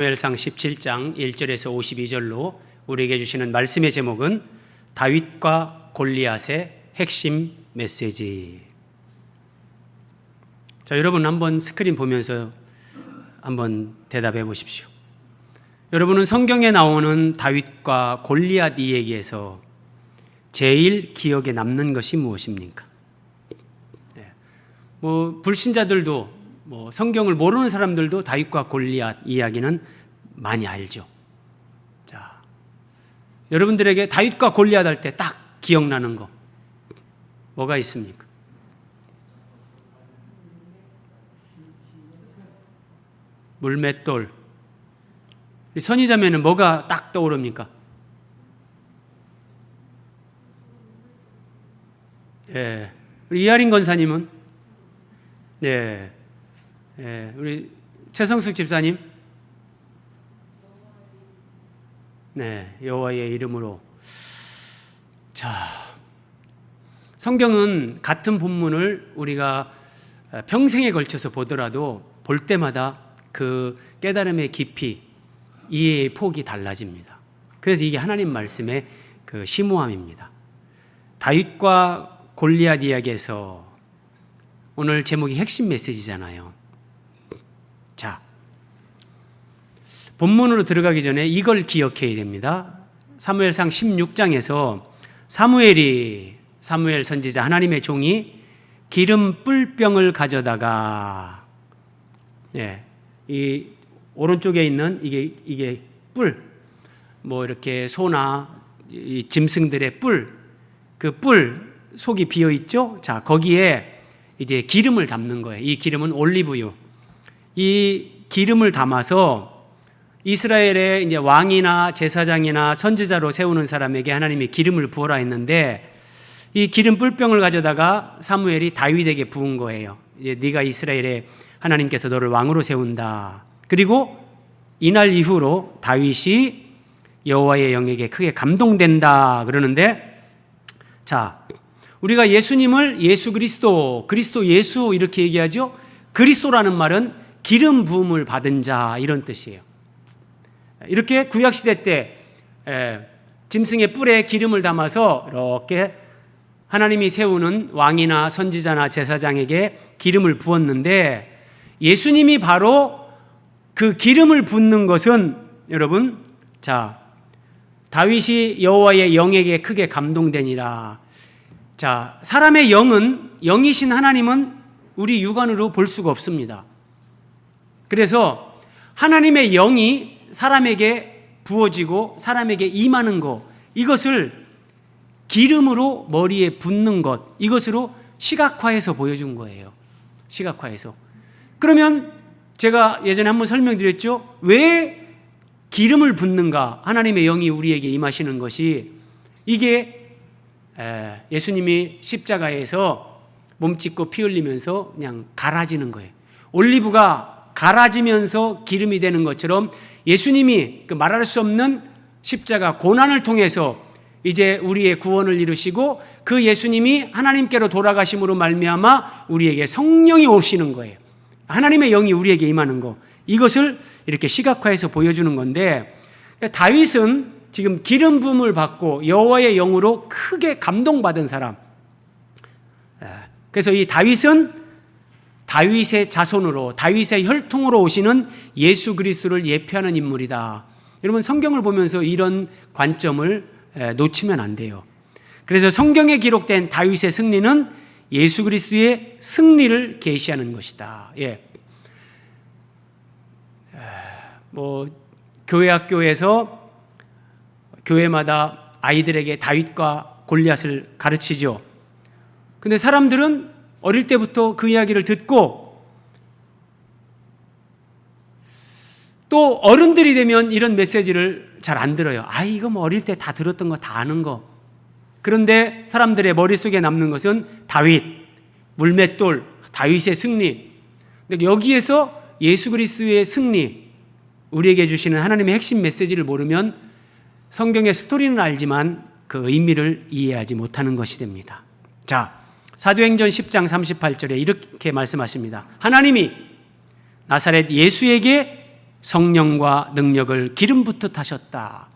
사무엘상 17장 1절에서 52절로 우리에게 주시는 말씀의 제목은 다윗과 골리앗의 핵심 메시지. 자, 여러분 한번 스크린 보면서 한번 대답해 보십시오. 여러분은 성경에 나오는 다윗과 골리앗 이야기에서 제일 기억에 남는 것이 무엇입니까? 불신자들도 성경을 모르는 사람들도 다윗과 골리앗 이야기는 많이 알죠. 자, 여러분들에게 다윗과 골리앗 할 때 딱 기억나는 거 뭐가 있습니까? 물맷돌. 선지자매는 뭐가 딱 떠오릅니까? 예. 우리 이하린 권사님은? 네. 예. 우리 최성숙 집사님? 네. 여호와의 이름으로. 자, 성경은 같은 본문을 우리가 평생에 걸쳐서 보더라도 볼 때마다 그 깨달음의 깊이, 이해의 폭이 달라집니다. 그래서 이게 하나님 말씀의 그 심오함입니다. 다윗과 골리앗 이야기에서 오늘 제목이 핵심 메시지잖아요. 자, 본문으로 들어가기 전에 이걸 기억해야 됩니다. 사무엘상 16장에서 사무엘 선지자 하나님의 종이 기름 뿔병을 가져다가, 이 오른쪽에 있는 이게 뿔, 이렇게 소나 이 짐승들의 뿔, 그 뿔 속이 비어 있죠. 자, 거기에 이제 기름을 담는 거예요. 이 기름은 올리브유. 이 기름을 담아서 이스라엘의 이제 왕이나 제사장이나 선지자로 세우는 사람에게 하나님이 기름을 부어라 했는데, 이 기름 뿔병을 가져다가 사무엘이 다윗에게 부은 거예요. 이제 네가 이스라엘의 하나님께서 너를 왕으로 세운다. 그리고 이날 이후로 다윗이 여호와의 영에게 크게 감동된다 그러는데, 자, 우리가 예수님을 예수 그리스도 예수 이렇게 얘기하죠. 그리스도라는 말은 기름 부음을 받은 자 이런 뜻이에요. 이렇게 구약시대 때 짐승의 뿔에 기름을 담아서 이렇게 하나님이 세우는 왕이나 선지자나 제사장에게 기름을 부었는데, 예수님이 바로 그 기름을 붓는 것은, 여러분, 자, 다윗이 여호와의 영에게 크게 감동되니라. 자, 사람의 영이신 하나님은 우리 육안으로 볼 수가 없습니다. 그래서 하나님의 영이 사람에게 부어지고 사람에게 임하는 것, 이것을 기름으로 머리에 붓는 것, 이것으로 시각화해서 보여준 거예요. 시각화해서. 그러면 제가 예전에 한번 설명드렸죠. 왜 기름을 붓는가? 하나님의 영이 우리에게 임하시는 것이, 이게 예수님이 십자가에서 몸짓고 피 흘리면서 그냥 갈아지는 거예요. 올리브가 갈아지면서 기름이 되는 것처럼 예수님이 그 말할 수 없는 십자가 고난을 통해서 이제 우리의 구원을 이루시고, 그 예수님이 하나님께로 돌아가심으로 말미암아 우리에게 성령이 오시는 거예요. 하나님의 영이 우리에게 임하는 거, 이것을 이렇게 시각화해서 보여주는 건데, 다윗은 지금 기름 부음을 받고 여호와의 영으로 크게 감동받은 사람. 그래서 이 다윗은 다윗의 자손으로, 다윗의 혈통으로 오시는 예수 그리스도를 예표하는 인물이다. 여러분, 성경을 보면서 이런 관점을 놓치면 안 돼요. 그래서 성경에 기록된 다윗의 승리는 예수 그리스도의 승리를 계시하는 것이다. 교회 학교에서 교회마다 아이들에게 다윗과 골리앗을 가르치죠. 근데 사람들은 어릴 때부터 그 이야기를 듣고, 또 어른들이 되면 이런 메시지를 잘 안 들어요. 이거 어릴 때 다 들었던 거, 다 아는 거. 그런데 사람들의 머릿속에 남는 것은 다윗, 물맷돌, 다윗의 승리. 근데 여기에서 예수 그리스도의 승리, 우리에게 주시는 하나님의 핵심 메시지를 모르면 성경의 스토리는 알지만 그 의미를 이해하지 못하는 것이 됩니다. 자, 사도행전 10장 38절에 이렇게 말씀하십니다. 하나님이 나사렛 예수에게 성령과 능력을 기름 붓듯 하셨다.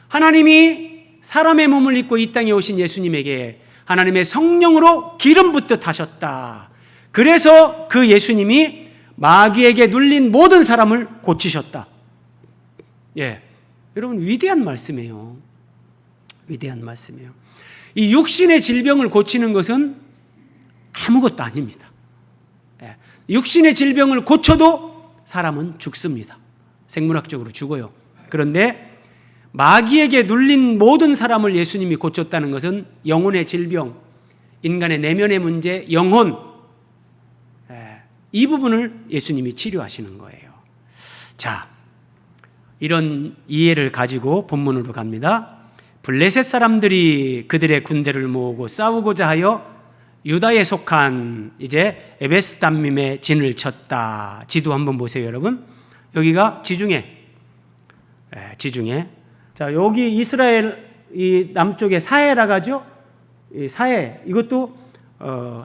하나님이 사람의 몸을 입고 이 땅에 오신 예수님에게 하나님의 성령으로 기름 붓듯 하셨다. 그래서 그 예수님이 마귀에게 눌린 모든 사람을 고치셨다. 예, 여러분 위대한 말씀이에요. 위대한 말씀이에요. 이 육신의 질병을 고치는 것은 아무것도 아닙니다. 예, 육신의 질병을 고쳐도 사람은 죽습니다. 생물학적으로 죽어요. 그런데 마귀에게 눌린 모든 사람을 예수님이 고쳤다는 것은 영혼의 질병, 인간의 내면의 문제, 영혼, 이 부분을 예수님이 치료하시는 거예요. 자, 이런 이해를 가지고 본문으로 갑니다. 블레셋 사람들이 그들의 군대를 모으고 싸우고자 하여 유다에 속한 이제 에베스담밈에 진을 쳤다. 지도 한번 보세요, 여러분. 여기가 지중해. 지중해. 자, 여기 이스라엘 이 남쪽에 사해라고 하죠. 이 사해, 이것도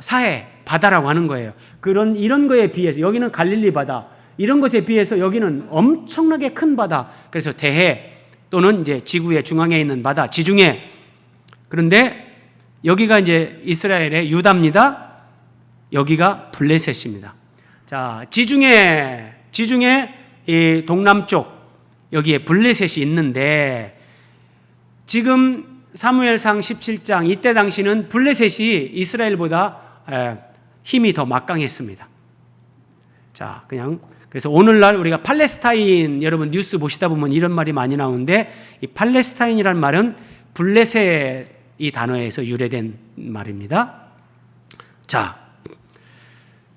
사해 바다라고 하는 거예요. 이런 거에 비해서 여기는 갈릴리 바다, 이런 것에 비해서 여기는 엄청나게 큰 바다. 그래서 대해 또는 이제 지구의 중앙에 있는 바다, 지중해. 그런데 여기가 이제 이스라엘의 유다입니다. 여기가 블레셋입니다. 자, 지중해 이 동남쪽 여기에 블레셋이 있는데 지금 사무엘상 17장 이때 당시는 블레셋이 이스라엘보다 힘이 더 막강했습니다. 자, 그래서 오늘날 우리가 팔레스타인 여러분 뉴스 보시다 보면 이런 말이 많이 나오는데 이 팔레스타인이라는 말은 블레셋 이 단어에서 유래된 말입니다. 자,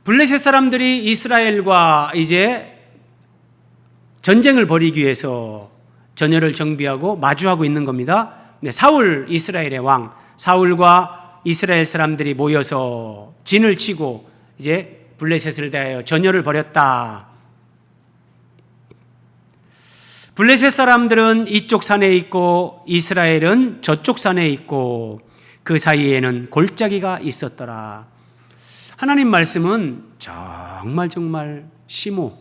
블레셋 사람들이 이스라엘과 이제 전쟁을 벌이기 위해서 전열을 정비하고 마주하고 있는 겁니다. 네, 사울 이스라엘의 왕 사울과 이스라엘 사람들이 모여서 진을 치고 이제 블레셋을 대하여 전열을 벌였다. 블레셋 사람들은 이쪽 산에 있고 이스라엘은 저쪽 산에 있고 그 사이에는 골짜기가 있었더라. 하나님 말씀은 정말 심오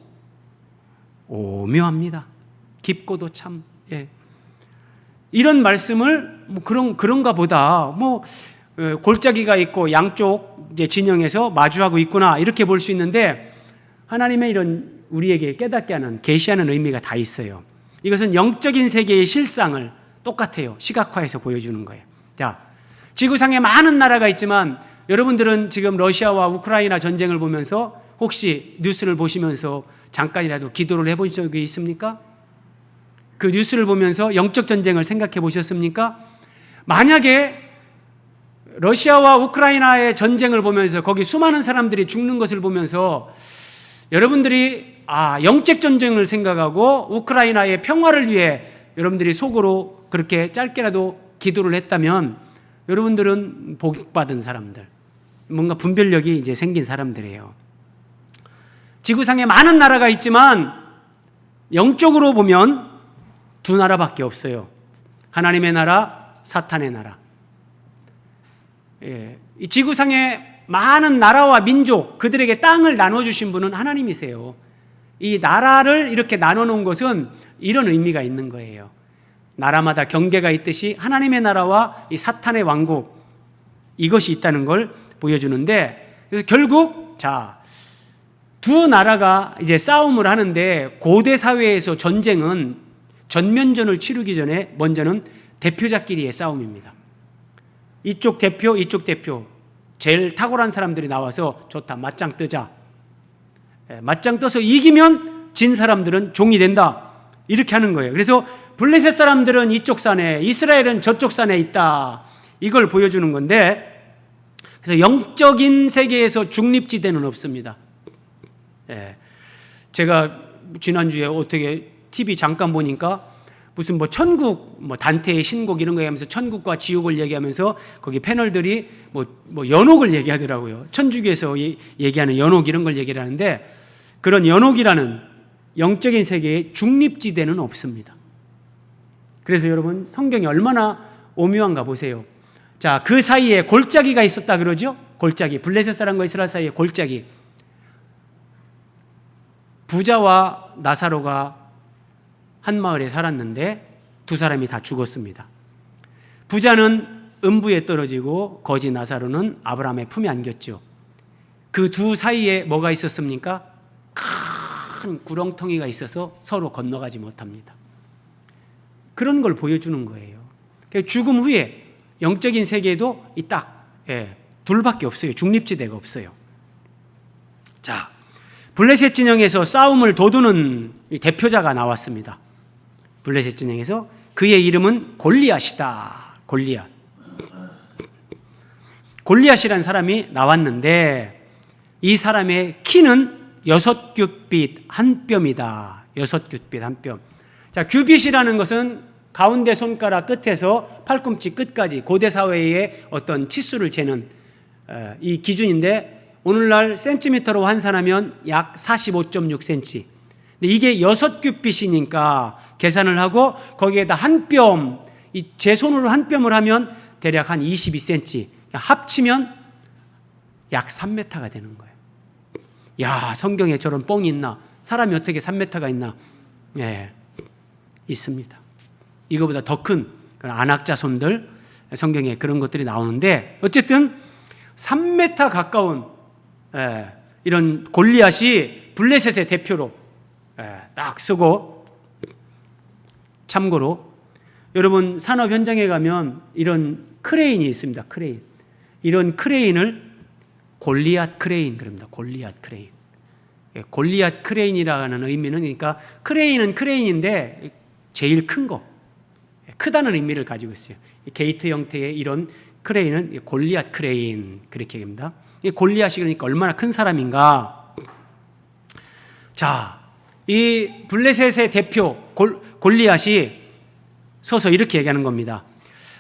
오묘합니다. 깊고도 참 이런 말씀을 그런가 보다 골짜기가 있고 양쪽 이제 진영에서 마주하고 있구나 이렇게 볼 수 있는데 하나님의 이런 우리에게 깨닫게 하는 계시하는 의미가 다 있어요. 이것은 영적인 세계의 실상을 똑같아요. 시각화해서 보여주는 거예요. 자, 지구상에 많은 나라가 있지만 여러분들은 지금 러시아와 우크라이나 전쟁을 보면서 혹시 뉴스를 보시면서 잠깐이라도 기도를 해본 적이 있습니까? 그 뉴스를 보면서 영적 전쟁을 생각해 보셨습니까? 만약에 러시아와 우크라이나의 전쟁을 보면서 거기 수많은 사람들이 죽는 것을 보면서 여러분들이 영적 전쟁을 생각하고 우크라이나의 평화를 위해 여러분들이 속으로 그렇게 짧게라도 기도를 했다면 여러분들은 복받은 사람들, 뭔가 분별력이 이제 생긴 사람들이에요. 지구상에 많은 나라가 있지만 영적으로 보면 두 나라밖에 없어요. 하나님의 나라, 사탄의 나라. 이 지구상에 많은 나라와 민족, 그들에게 땅을 나눠주신 분은 하나님이세요. 이 나라를 이렇게 나눠놓은 것은 이런 의미가 있는 거예요. 나라마다 경계가 있듯이 하나님의 나라와 이 사탄의 왕국, 이것이 있다는 걸 보여주는데, 그래서 결국 두 나라가 이제 싸움을 하는데 고대 사회에서 전쟁은 전면전을 치르기 전에 먼저는 대표자끼리의 싸움입니다. 이쪽 대표, 이쪽 대표, 제일 탁월한 사람들이 나와서 좋다, 맞짱 뜨자. 맞짱 떠서 이기면 진 사람들은 종이 된다. 이렇게 하는 거예요. 그래서 블레셋 사람들은 이쪽 산에, 이스라엘은 저쪽 산에 있다. 이걸 보여주는 건데, 그래서 영적인 세계에서 중립지대는 없습니다. 제가 지난주에 어떻게 TV 잠깐 보니까 무슨 천국, 단테의 신곡 이런 거 얘기하면서 천국과 지옥을 얘기하면서 거기 패널들이 연옥을 얘기하더라고요. 천주교에서 얘기하는 연옥 이런 걸 얘기를 하는데 그런 연옥이라는 영적인 세계에 중립지대는 없습니다. 그래서 여러분 성경이 얼마나 오묘한가 보세요. 자, 그 사이에 골짜기가 있었다 그러죠? 골짜기. 블레셋 사람과 이스라엘 사이에 골짜기. 부자와 나사로가 한 마을에 살았는데 두 사람이 다 죽었습니다. 부자는 음부에 떨어지고 거지 나사로는 아브라함의 품에 안겼죠. 그 두 사이에 뭐가 있었습니까? 큰 구렁텅이가 있어서 서로 건너가지 못합니다. 그런 걸 보여주는 거예요. 죽음 후에 영적인 세계에도 이 딱 둘밖에 없어요. 중립지대가 없어요. 자, 블레셋 진영에서 싸움을 도두는 대표자가 나왔습니다. 블레셋 진영에서 그의 이름은 골리앗이다. 골리앗이라는 사람이 나왔는데 이 사람의 키는 6규빗 한 뼘이다. 6규빗 한 뼘. 자, 규빗이라는 것은 가운데 손가락 끝에서 팔꿈치 끝까지 고대 사회의 어떤 치수를 재는 이 기준인데 오늘날 센티미터로 환산하면 약 45.6cm. 근데 이게 6규빗이니까 계산을 하고 거기에다 한 뼘, 제 손으로 한 뼘을 하면 대략 한 22cm. 합치면 약 3m가 되는 거예요. 야, 성경에 저런 뻥이 있나? 사람이 어떻게 3m가 있나? 네, 있습니다. 이거보다 더 큰 안학자 손들 성경에 그런 것들이 나오는데 어쨌든 3m 가까운 이런 골리앗이 블레셋의 대표로 딱 쓰고, 참고로 여러분 산업 현장에 가면 이런 크레인이 있습니다. 크레인. 이런 크레인을 골리앗 크레인 그럽니다. 골리앗 크레인. 골리앗 크레인이라는 의미는 그러니까 크레인은 크레인인데 제일 큰 거, 크다는 의미를 가지고 있어요. 게이트 형태의 이런 크레인은 골리앗 크레인 그렇게 합니다. 골리앗이 그러니까 얼마나 큰 사람인가. 자, 이 블레셋의 대표 골리앗이 서서 이렇게 얘기하는 겁니다.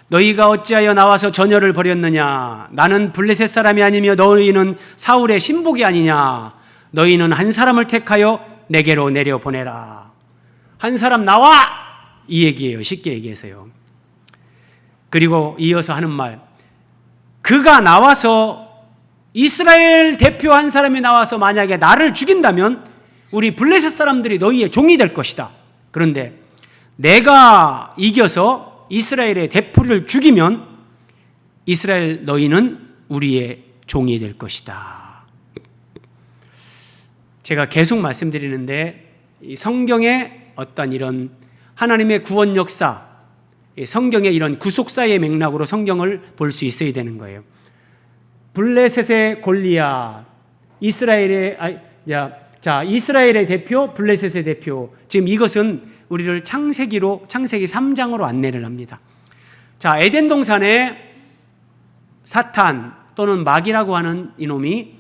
너희가 어찌하여 나와서 전열을 벌였느냐? 나는 블레셋 사람이 아니며 너희는 사울의 신복이 아니냐? 너희는 한 사람을 택하여 내게로 내려보내라. 한 사람 나와! 이 얘기예요. 쉽게 얘기해서요. 그리고 이어서 하는 말, 그가 나와서 이스라엘 대표 한 사람이 나와서 만약에 나를 죽인다면 우리 블레셋 사람들이 너희의 종이 될 것이다. 그런데 내가 이겨서 이스라엘의 대표를 죽이면 이스라엘 너희는 우리의 종이 될 것이다. 제가 계속 말씀드리는데 이 성경의 어떤 이런 하나님의 구원 역사, 성경의 이런 구속사의 맥락으로 성경을 볼 수 있어야 되는 거예요. 블레셋의 골리앗, 이스라엘의 대표, 블레셋의 대표. 지금 이것은 우리를 창세기 3장으로 안내를 합니다. 자, 에덴 동산에 사탄 또는 마귀라고 하는 이놈이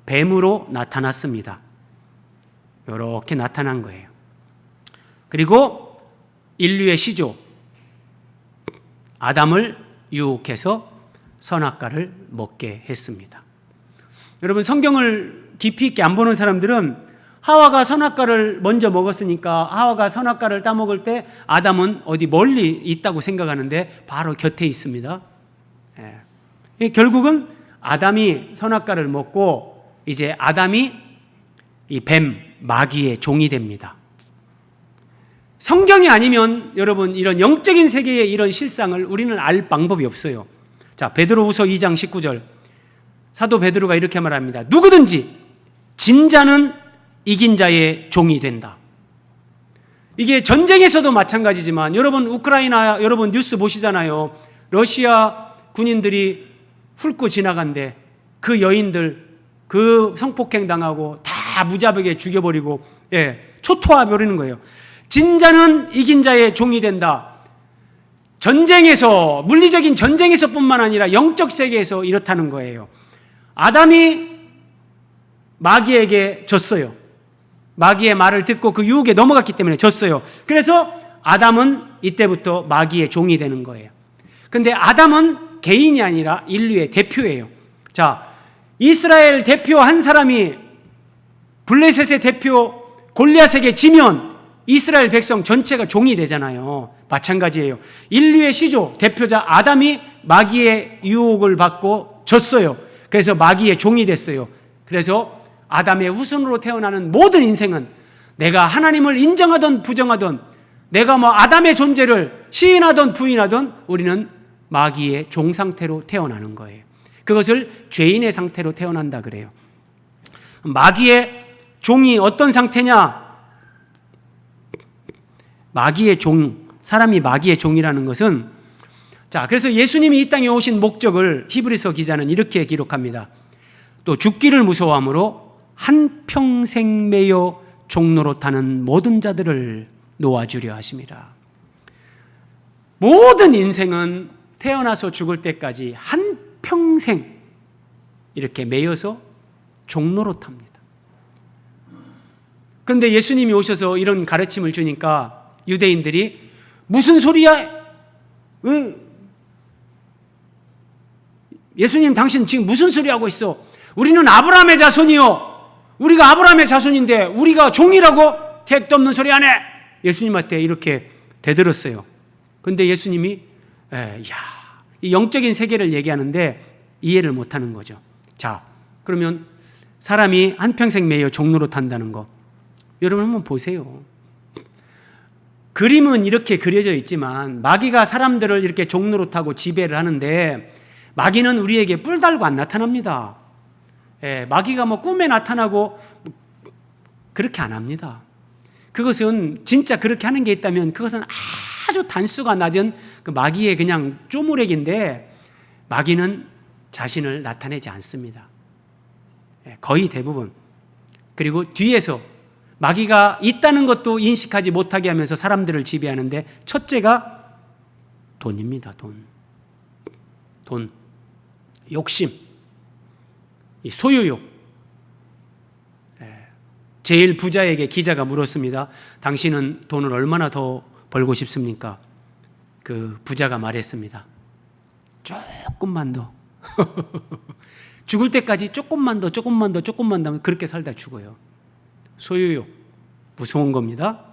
뱀으로 나타났습니다. 이렇게 나타난 거예요. 그리고 인류의 시조 아담을 유혹해서 선악과를 먹게 했습니다. 여러분, 성경을 깊이 있게 안 보는 사람들은 하와가 선악과를 먼저 먹었으니까 하와가 선악과를 따먹을 때 아담은 어디 멀리 있다고 생각하는데 바로 곁에 있습니다. 결국은 아담이 선악과를 먹고 이제 아담이 이 뱀, 마귀의 종이 됩니다. 성경이 아니면 여러분 이런 영적인 세계의 이런 실상을 우리는 알 방법이 없어요. 자, 베드로후서 2장 19절 사도 베드로가 이렇게 말합니다. 누구든지 진 자는 이긴 자의 종이 된다. 이게 전쟁에서도 마찬가지지만 여러분 우크라이나 여러분 뉴스 보시잖아요. 러시아 군인들이 훑고 지나간데 그 여인들 그 성폭행 당하고 다 무자비하게 죽여버리고 초토화버리는 거예요. 진자는 이긴 자의 종이 된다. 전쟁에서, 물리적인 전쟁에서 뿐만 아니라 영적 세계에서 이렇다는 거예요. 아담이 마귀에게 졌어요. 마귀의 말을 듣고 그 유혹에 넘어갔기 때문에 졌어요. 그래서 아담은 이때부터 마귀의 종이 되는 거예요. 근데 아담은 개인이 아니라 인류의 대표예요. 자, 이스라엘 대표 한 사람이 블레셋의 대표 골리앗에게 지면 이스라엘 백성 전체가 종이 되잖아요. 마찬가지예요. 인류의 시조 대표자 아담이 마귀의 유혹을 받고 졌어요. 그래서 마귀의 종이 됐어요. 그래서 아담의 후손으로 태어나는 모든 인생은 내가 하나님을 인정하든 부정하든 내가 뭐 아담의 존재를 시인하든 부인하든 우리는 마귀의 종 상태로 태어나는 거예요. 그것을 죄인의 상태로 태어난다 그래요. 마귀의 종이 어떤 상태냐? 마귀의 종, 사람이 마귀의 종이라는 것은, 자, 그래서 예수님이 이 땅에 오신 목적을 히브리서 기자는 이렇게 기록합니다. 또 죽기를 무서워함으로 한평생 매여 종노릇하는 모든 자들을 놓아주려 하심이라. 모든 인생은 태어나서 죽을 때까지 한평생 이렇게 매여서 종노릇합니다. 그런데 예수님이 오셔서 이런 가르침을 주니까 유대인들이 무슨 소리야? 왜? 예수님 당신 지금 무슨 소리 하고 있어? 우리는 아브라함의 자손이요. 우리가 아브라함의 자손인데 우리가 종이라고? 택도 없는 소리 안 해. 예수님한테 이렇게 대들었어요. 그런데 예수님이 이 영적인 세계를 얘기하는데 이해를 못하는 거죠. 자, 그러면 사람이 한평생 매여 종노릇한다는 거, 여러분 한번 보세요. 그림은 이렇게 그려져 있지만 마귀가 사람들을 이렇게 종노릇하고 지배를 하는데 마귀는 우리에게 뿔 달고 안 나타납니다. 마귀가 뭐 꿈에 나타나고 그렇게 안 합니다. 그것은 진짜 그렇게 하는 게 있다면 그것은 아주 단수가 낮은 그 마귀의 그냥 쪼무레기인데 마귀는 자신을 나타내지 않습니다. 거의 대부분. 그리고 뒤에서 마귀가 있다는 것도 인식하지 못하게 하면서 사람들을 지배하는데 첫째가 돈입니다. 돈. 욕심. 이 소유욕. 제일 부자에게 기자가 물었습니다. 당신은 돈을 얼마나 더 벌고 싶습니까? 그 부자가 말했습니다. 조금만 더. 죽을 때까지 조금만 더 하면 그렇게 살다 죽어요. 소유욕. 무서운 겁니다.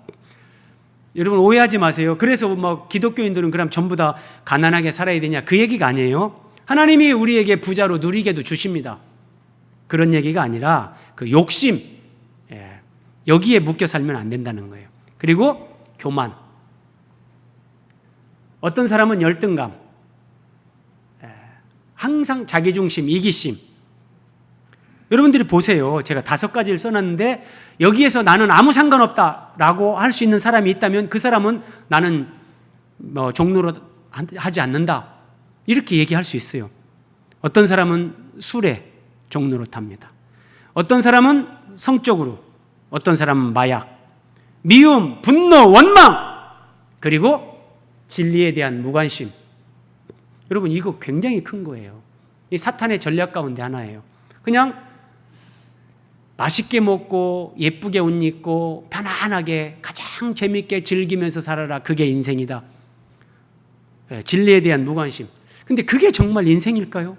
여러분 오해하지 마세요. 그래서 뭐 기독교인들은 그럼 전부 다 가난하게 살아야 되냐? 그 얘기가 아니에요. 하나님이 우리에게 부자로 누리게도 주십니다. 그런 얘기가 아니라 그 욕심, 여기에 묶여 살면 안 된다는 거예요. 그리고 교만. 어떤 사람은 열등감, 항상 자기중심, 이기심. 여러분들이 보세요. 제가 5가지를 써놨는데 여기에서 나는 아무 상관없다라고 할 수 있는 사람이 있다면 그 사람은 나는 뭐 종노릇 하지 않는다 이렇게 얘기할 수 있어요. 어떤 사람은 술에 종노릇합니다. 어떤 사람은 성적으로, 어떤 사람은 마약, 미움, 분노, 원망, 그리고 진리에 대한 무관심. 여러분 이거 굉장히 큰 거예요. 이 사탄의 전략 가운데 하나예요. 그냥 맛있게 먹고 예쁘게 옷 입고 편안하게 가장 재밌게 즐기면서 살아라. 그게 인생이다. 진리에 대한 무관심. 근데 그게 정말 인생일까요?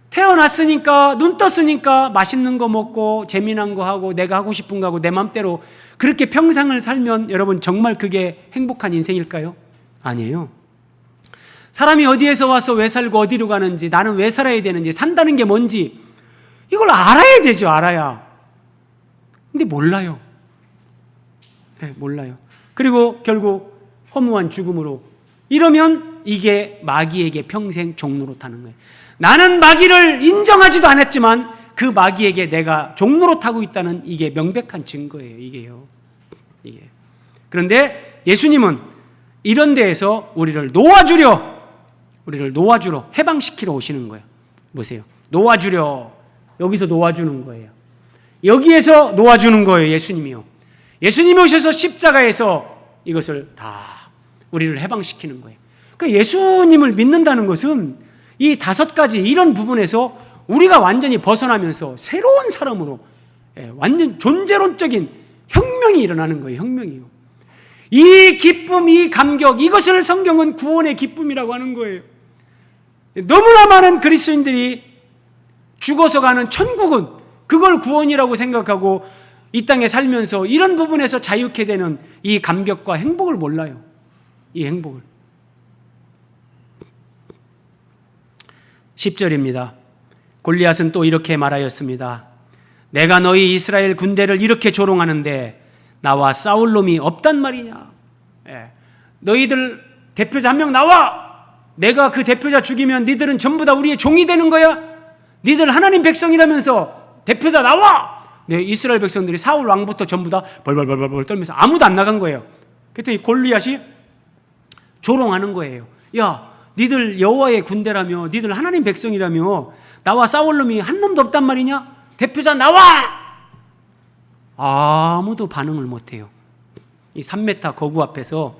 태어났으니까 눈 떴으니까 맛있는 거 먹고 재미난 거 하고 내가 하고 싶은 거 하고 내 맘대로 그렇게 평생을 살면 여러분 정말 그게 행복한 인생일까요? 아니에요. 사람이 어디에서 와서 왜 살고 어디로 가는지, 나는 왜 살아야 되는지, 산다는 게 뭔지 이걸 알아야 되죠. 알아야. 근데 몰라요. 몰라요. 그리고 결국 허무한 죽음으로, 이러면 이게 마귀에게 평생 종노릇하는 거예요. 나는 마귀를 인정하지도 않았지만 그 마귀에게 내가 종노릇하고 있다는 이게 명백한 증거예요. 이게요. 그런데 예수님은 이런 데에서 우리를 놓아주려 해방시키러 오시는 거예요. 보세요. 놓아주려. 여기서 놓아주는 거예요. 여기에서 놓아주는 거예요. 예수님이요. 예수님이 오셔서 십자가에서 이것을 다 우리를 해방시키는 거예요. 그러니까 예수님을 믿는다는 것은 이 5가지 이런 부분에서 우리가 완전히 벗어나면서 새로운 사람으로 완전 존재론적인 혁명이 일어나는 거예요. 혁명이요. 이 기쁨, 이 감격, 이것을 성경은 구원의 기쁨이라고 하는 거예요. 너무나 많은 그리스도인들이 죽어서 가는 천국은 그걸 구원이라고 생각하고 이 땅에 살면서 이런 부분에서 자유케 되는 이 감격과 행복을 몰라요. 이 행복을. 10절입니다. 골리앗은 또 이렇게 말하였습니다. 내가 너희 이스라엘 군대를 이렇게 조롱하는데 나와 싸울 놈이 없단 말이냐. 너희들 대표자 한 명 나와. 내가 그 대표자 죽이면 니들은 전부 다 우리의 종이 되는 거야. 니들 하나님 백성이라면서 대표자 나와. 네, 이스라엘 백성들이 사울 왕부터 전부 다 벌벌벌벌 떨면서 아무도 안 나간 거예요. 그랬더니 골리앗이 조롱하는 거예요. 야, 니들 여호와의 군대라며, 니들 하나님 백성이라며 나와 싸울 놈이 한 놈도 없단 말이냐? 대표자 나와! 아무도 반응을 못해요. 이 3m 거구 앞에서.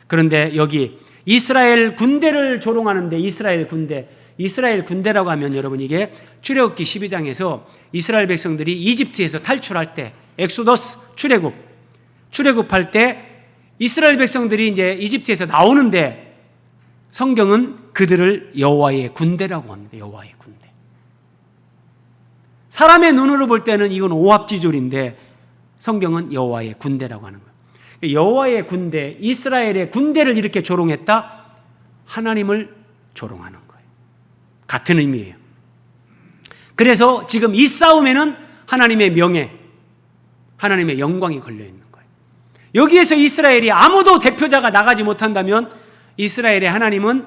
그런데 여기 이스라엘 군대를 조롱하는데, 이스라엘 군대라고 하면 여러분, 이게 출애굽기 12장에서 이스라엘 백성들이 이집트에서 탈출할 때, 엑소더스 출애굽할 때 이스라엘 백성들이 이제 이집트에서 나오는데 성경은 그들을 여호와의 군대라고 합니다. 여호와의 군대. 사람의 눈으로 볼 때는 이건 오합지졸인데 성경은 여호와의 군대라고 하는 거예요. 여호와의 군대, 이스라엘의 군대를 이렇게 조롱했다? 하나님을 조롱하는 거예요. 같은 의미예요. 그래서 지금 이 싸움에는 하나님의 명예, 하나님의 영광이 걸려있는 거예요. 여기에서 이스라엘이 아무도 대표자가 나가지 못한다면 이스라엘의 하나님은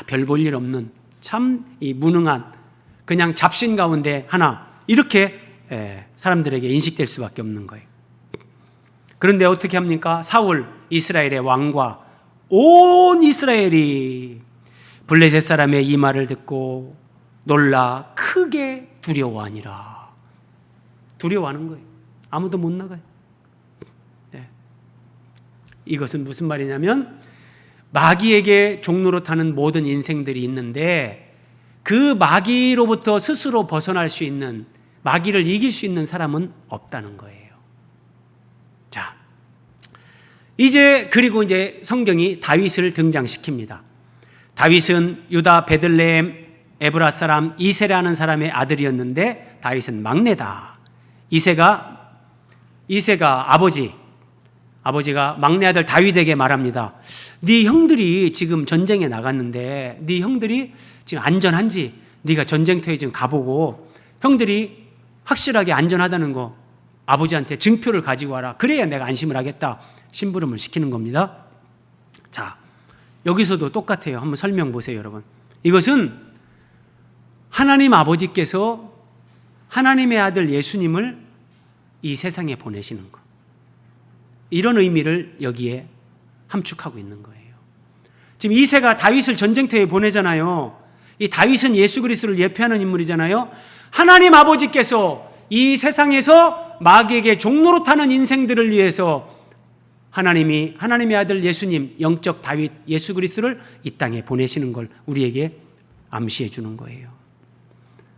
별 볼 일 없는 참 이 무능한 그냥 잡신 가운데 하나, 이렇게 사람들에게 인식될 수밖에 없는 거예요. 그런데 어떻게 합니까? 사울, 이스라엘의 왕과 온 이스라엘이 블레셋 사람의 이 말을 듣고 놀라 크게 두려워하니라. 두려워하는 거예요. 아무도 못 나가요. 이것은 무슨 말이냐면 마귀에게 종로로 타는 모든 인생들이 있는데 그 마귀로부터 스스로 벗어날 수 있는, 마귀를 이길 수 있는 사람은 없다는 거예요. 자, 그리고 이제 성경이 다윗을 등장시킵니다. 다윗은 유다 베들레헴 에브라 사람 이세라는 사람의 아들이었는데 다윗은 막내다. 이세가 아버지가 막내 아들 다윗에게 말합니다. 네 형들이 지금 전쟁에 나갔는데 네 형들이 지금 안전한지 네가 전쟁터에 지금 가보고 형들이 확실하게 안전하다는 거 아버지한테 증표를 가지고 와라. 그래야 내가 안심을 하겠다. 심부름을 시키는 겁니다. 자, 여기서도 똑같아요. 한번 설명 보세요, 여러분. 이것은 하나님 아버지께서 하나님의 아들 예수님을 이 세상에 보내시는 것, 이런 의미를 여기에 함축하고 있는 거예요. 지금 이새가 다윗을 전쟁터에 보내잖아요. 이 다윗은 예수 그리스도를 예표하는 인물이잖아요. 하나님 아버지께서 이 세상에서 마귀에게 종로로 타는 인생들을 위해서 하나님의 아들 예수님, 영적 다윗 예수 그리스도를 이 땅에 보내시는 걸 우리에게 암시해 주는 거예요.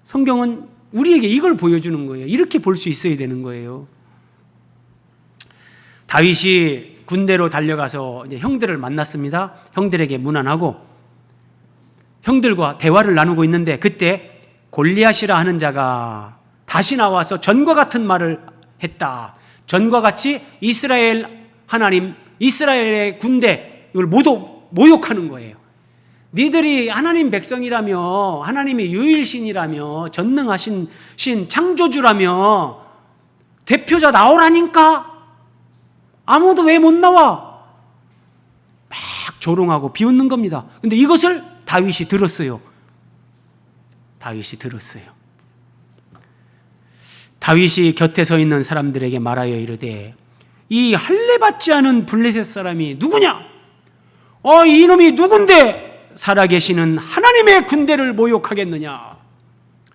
성경은 우리에게 이걸 보여주는 거예요. 이렇게 볼 수 있어야 되는 거예요. 다윗이 군대로 달려가서 이제 형들을 만났습니다. 형들에게 문안하고 형들과 대화를 나누고 있는데 그때 골리앗이라 하는 자가 다시 나와서 전과 같은 말을 했다. 전과 같이 이스라엘 하나님, 이스라엘의 군대, 이걸 모욕하는 거예요. 니들이 하나님 백성이라며, 하나님의 유일신이라며, 전능하신 신 창조주라며 대표자 나오라니까 아무도 왜 못 나와? 막 조롱하고 비웃는 겁니다. 근데 이것을 다윗이 들었어요. 다윗이 곁에 서 있는 사람들에게 말하여 이르되 이 할례받지 않은 블레셋 사람이 누구냐? 이놈이 누군데 살아계시는 하나님의 군대를 모욕하겠느냐?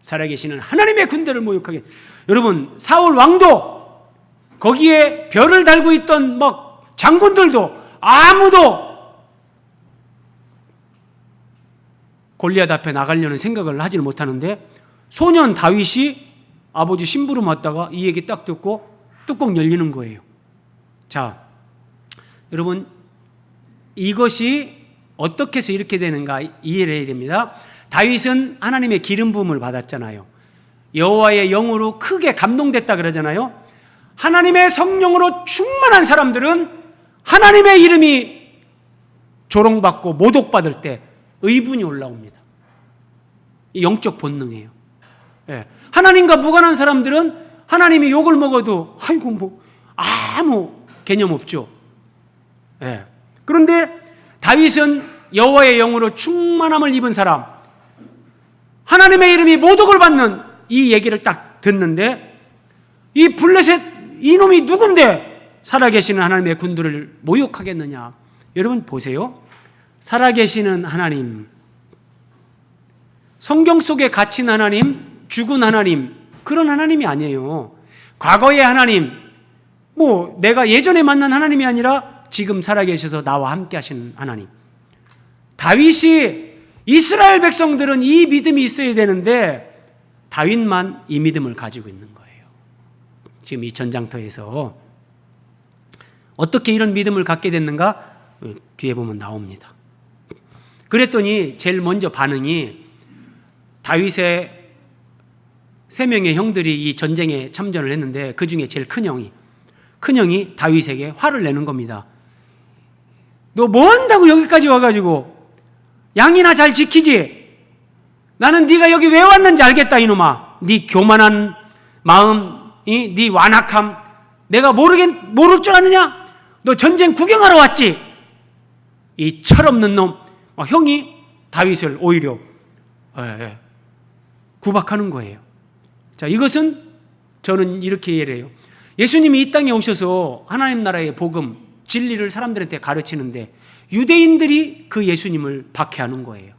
살아계시는 하나님의 군대를 모욕하겠. 여러분, 사울 왕도 거기에 별을 달고 있던 장군들도 아무도 골리앗 앞에 나가려는 생각을 하지 못하는데 소년 다윗이 아버지 심부름 왔다가 이 얘기 딱 듣고 뚜껑 열리는 거예요. 자, 여러분, 이것이 어떻게 해서 이렇게 되는가 이해를 해야 됩니다. 다윗은 하나님의 기름 부음을 받았잖아요. 여호와의 영으로 크게 감동됐다 그러잖아요. 하나님의 성령으로 충만한 사람들은 하나님의 이름이 조롱받고 모독받을 때 의분이 올라옵니다. 이 영적 본능이에요. 하나님과 무관한 사람들은 하나님이 욕을 먹어도 아이고 아무 개념 없죠. 예. 그런데 다윗은 여호와의 영으로 충만함을 입은 사람, 하나님의 이름이 모독을 받는 이 얘기를 딱 듣는데, 이 블레셋 이놈이 누군데 살아계시는 하나님의 군대를 모욕하겠느냐. 여러분 보세요. 살아계시는 하나님, 성경 속에 갇힌 하나님, 죽은 하나님, 그런 하나님이 아니에요. 과거의 하나님, 내가 예전에 만난 하나님이 아니라 지금 살아계셔서 나와 함께 하시는 하나님. 다윗이, 이스라엘 백성들은 이 믿음이 있어야 되는데 다윗만 이 믿음을 가지고 있는 거예요. 지금 이 전장터에서 어떻게 이런 믿음을 갖게 됐는가? 뒤에 보면 나옵니다. 그랬더니 제일 먼저 반응이, 다윗의 3명의 형들이 이 전쟁에 참전을 했는데 그 중에 제일 큰 형이 다윗에게 화를 내는 겁니다. 너 뭐 한다고 여기까지 와가지고 양이나 잘 지키지? 나는 네가 여기 왜 왔는지 알겠다 이놈아. 네 교만한 마음, 네 완악함 내가 모를 줄 아느냐? 너 전쟁 구경하러 왔지? 이 철없는 놈. 형이 다윗을 오히려 구박하는 거예요. 자, 이것은 저는 이렇게 이해를 해요. 예수님이 이 땅에 오셔서 하나님 나라의 복음, 진리를 사람들한테 가르치는데 유대인들이 그 예수님을 박해하는 거예요.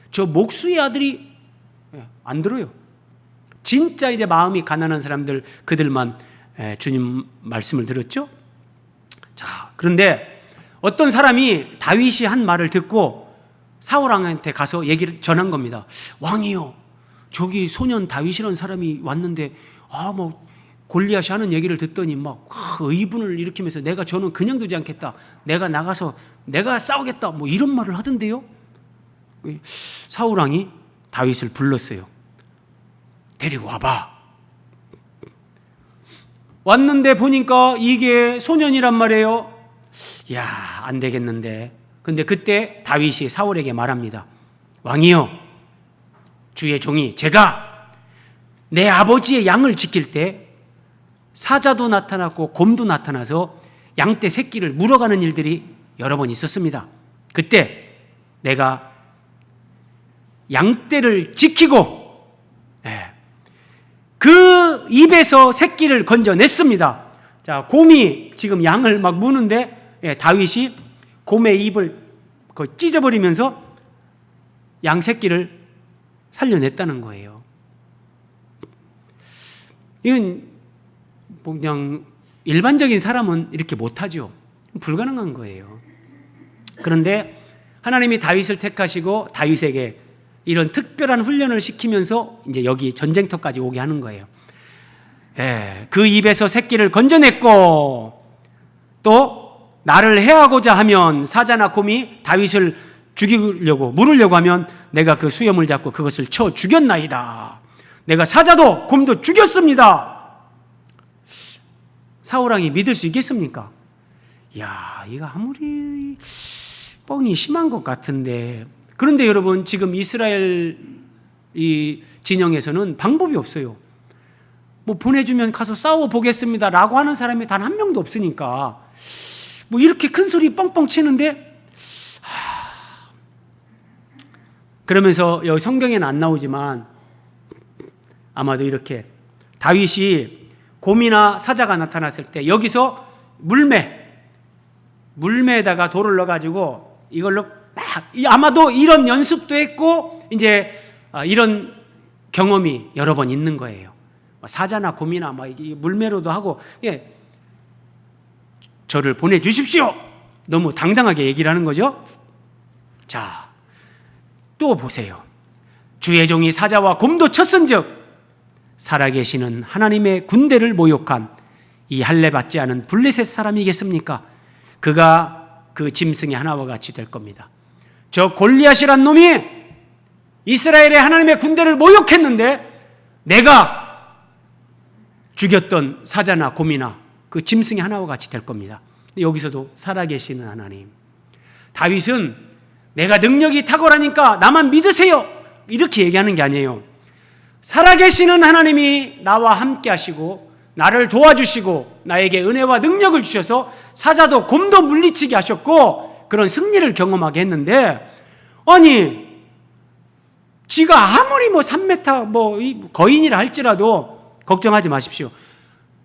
저 목수의 아들이 안 들어요. 진짜 이제 마음이 가난한 사람들, 그들만 주님 말씀을 들었죠. 자, 그런데 어떤 사람이 다윗이 한 말을 듣고 사울 왕한테 가서 얘기를 전한 겁니다. 왕이요, 저기 소년 다윗이라는 사람이 왔는데 골리앗이 하는 얘기를 듣더니 막 의분을 일으키면서 저는 그냥 두지 않겠다. 내가 나가서 내가 싸우겠다. 이런 말을 하던데요. 사울 왕이 다윗을 불렀어요. 데리고 와봐. 왔는데 보니까 이게 소년이란 말이에요. 야, 안 되겠는데. 근데 그때 다윗이 사울에게 말합니다. 왕이요, 주의 종이 제가 내 아버지의 양을 지킬 때 사자도 나타났고 곰도 나타나서 양떼 새끼를 물어가는 일들이 여러 번 있었습니다. 그때 내가 양떼를 지키고 그 입에서 새끼를 건져냈습니다. 자, 곰이 지금 양을 막 무는데 다윗이 곰의 입을 찢어버리면서 양 새끼를 살려냈다는 거예요. 이건 그냥 일반적인 사람은 이렇게 못하죠. 불가능한 거예요. 그런데 하나님이 다윗을 택하시고 다윗에게 이런 특별한 훈련을 시키면서 이제 여기 전쟁터까지 오게 하는 거예요. 그 입에서 새끼를 건져냈고, 또 나를 해하고자 하면 사자나 곰이 다윗을 죽이려고 물으려고 하면 내가 그 수염을 잡고 그것을 쳐 죽였나이다. 내가 사자도 곰도 죽였습니다. 사울왕이 믿을 수 있겠습니까? 야, 이거 아무리 뻥이 심한 것 같은데. 그런데 여러분, 지금 이스라엘 이 진영에서는 방법이 없어요. 보내주면 가서 싸워보겠습니다 라고 하는 사람이 단 한 명도 없으니까 이렇게 큰 소리 뻥뻥 치는데, 그러면서 여기 성경에는 안 나오지만 아마도 이렇게 다윗이 곰이나 사자가 나타났을 때 여기서 물매에다가 돌을 넣어가지고 이걸로 딱, 아마도 이런 연습도 했고 이제 이런 경험이 여러 번 있는 거예요. 사자나 곰이나 물매로도 하고, 저를 보내주십시오. 너무 당당하게 얘기를 하는 거죠. 자, 또 보세요. 주의 종이 사자와 곰도 쳤은즉 살아계시는 하나님의 군대를 모욕한 이 할례 받지 않은 블레셋 사람이겠습니까? 그가 그 짐승의 하나와 같이 될 겁니다. 저 골리앗이란 놈이 이스라엘의 하나님의 군대를 모욕했는데 내가 죽였던 사자나 곰이나 그 짐승의 하나와 같이 될 겁니다. 여기서도 살아계시는 하나님. 다윗은 내가 능력이 탁월하니까 나만 믿으세요 이렇게 얘기하는 게 아니에요. 살아계시는 하나님이 나와 함께 하시고 나를 도와주시고 나에게 은혜와 능력을 주셔서 사자도 곰도 물리치게 하셨고 그런 승리를 경험하게 했는데, 아니 지가 아무리 3m 거인이라 할지라도 걱정하지 마십시오.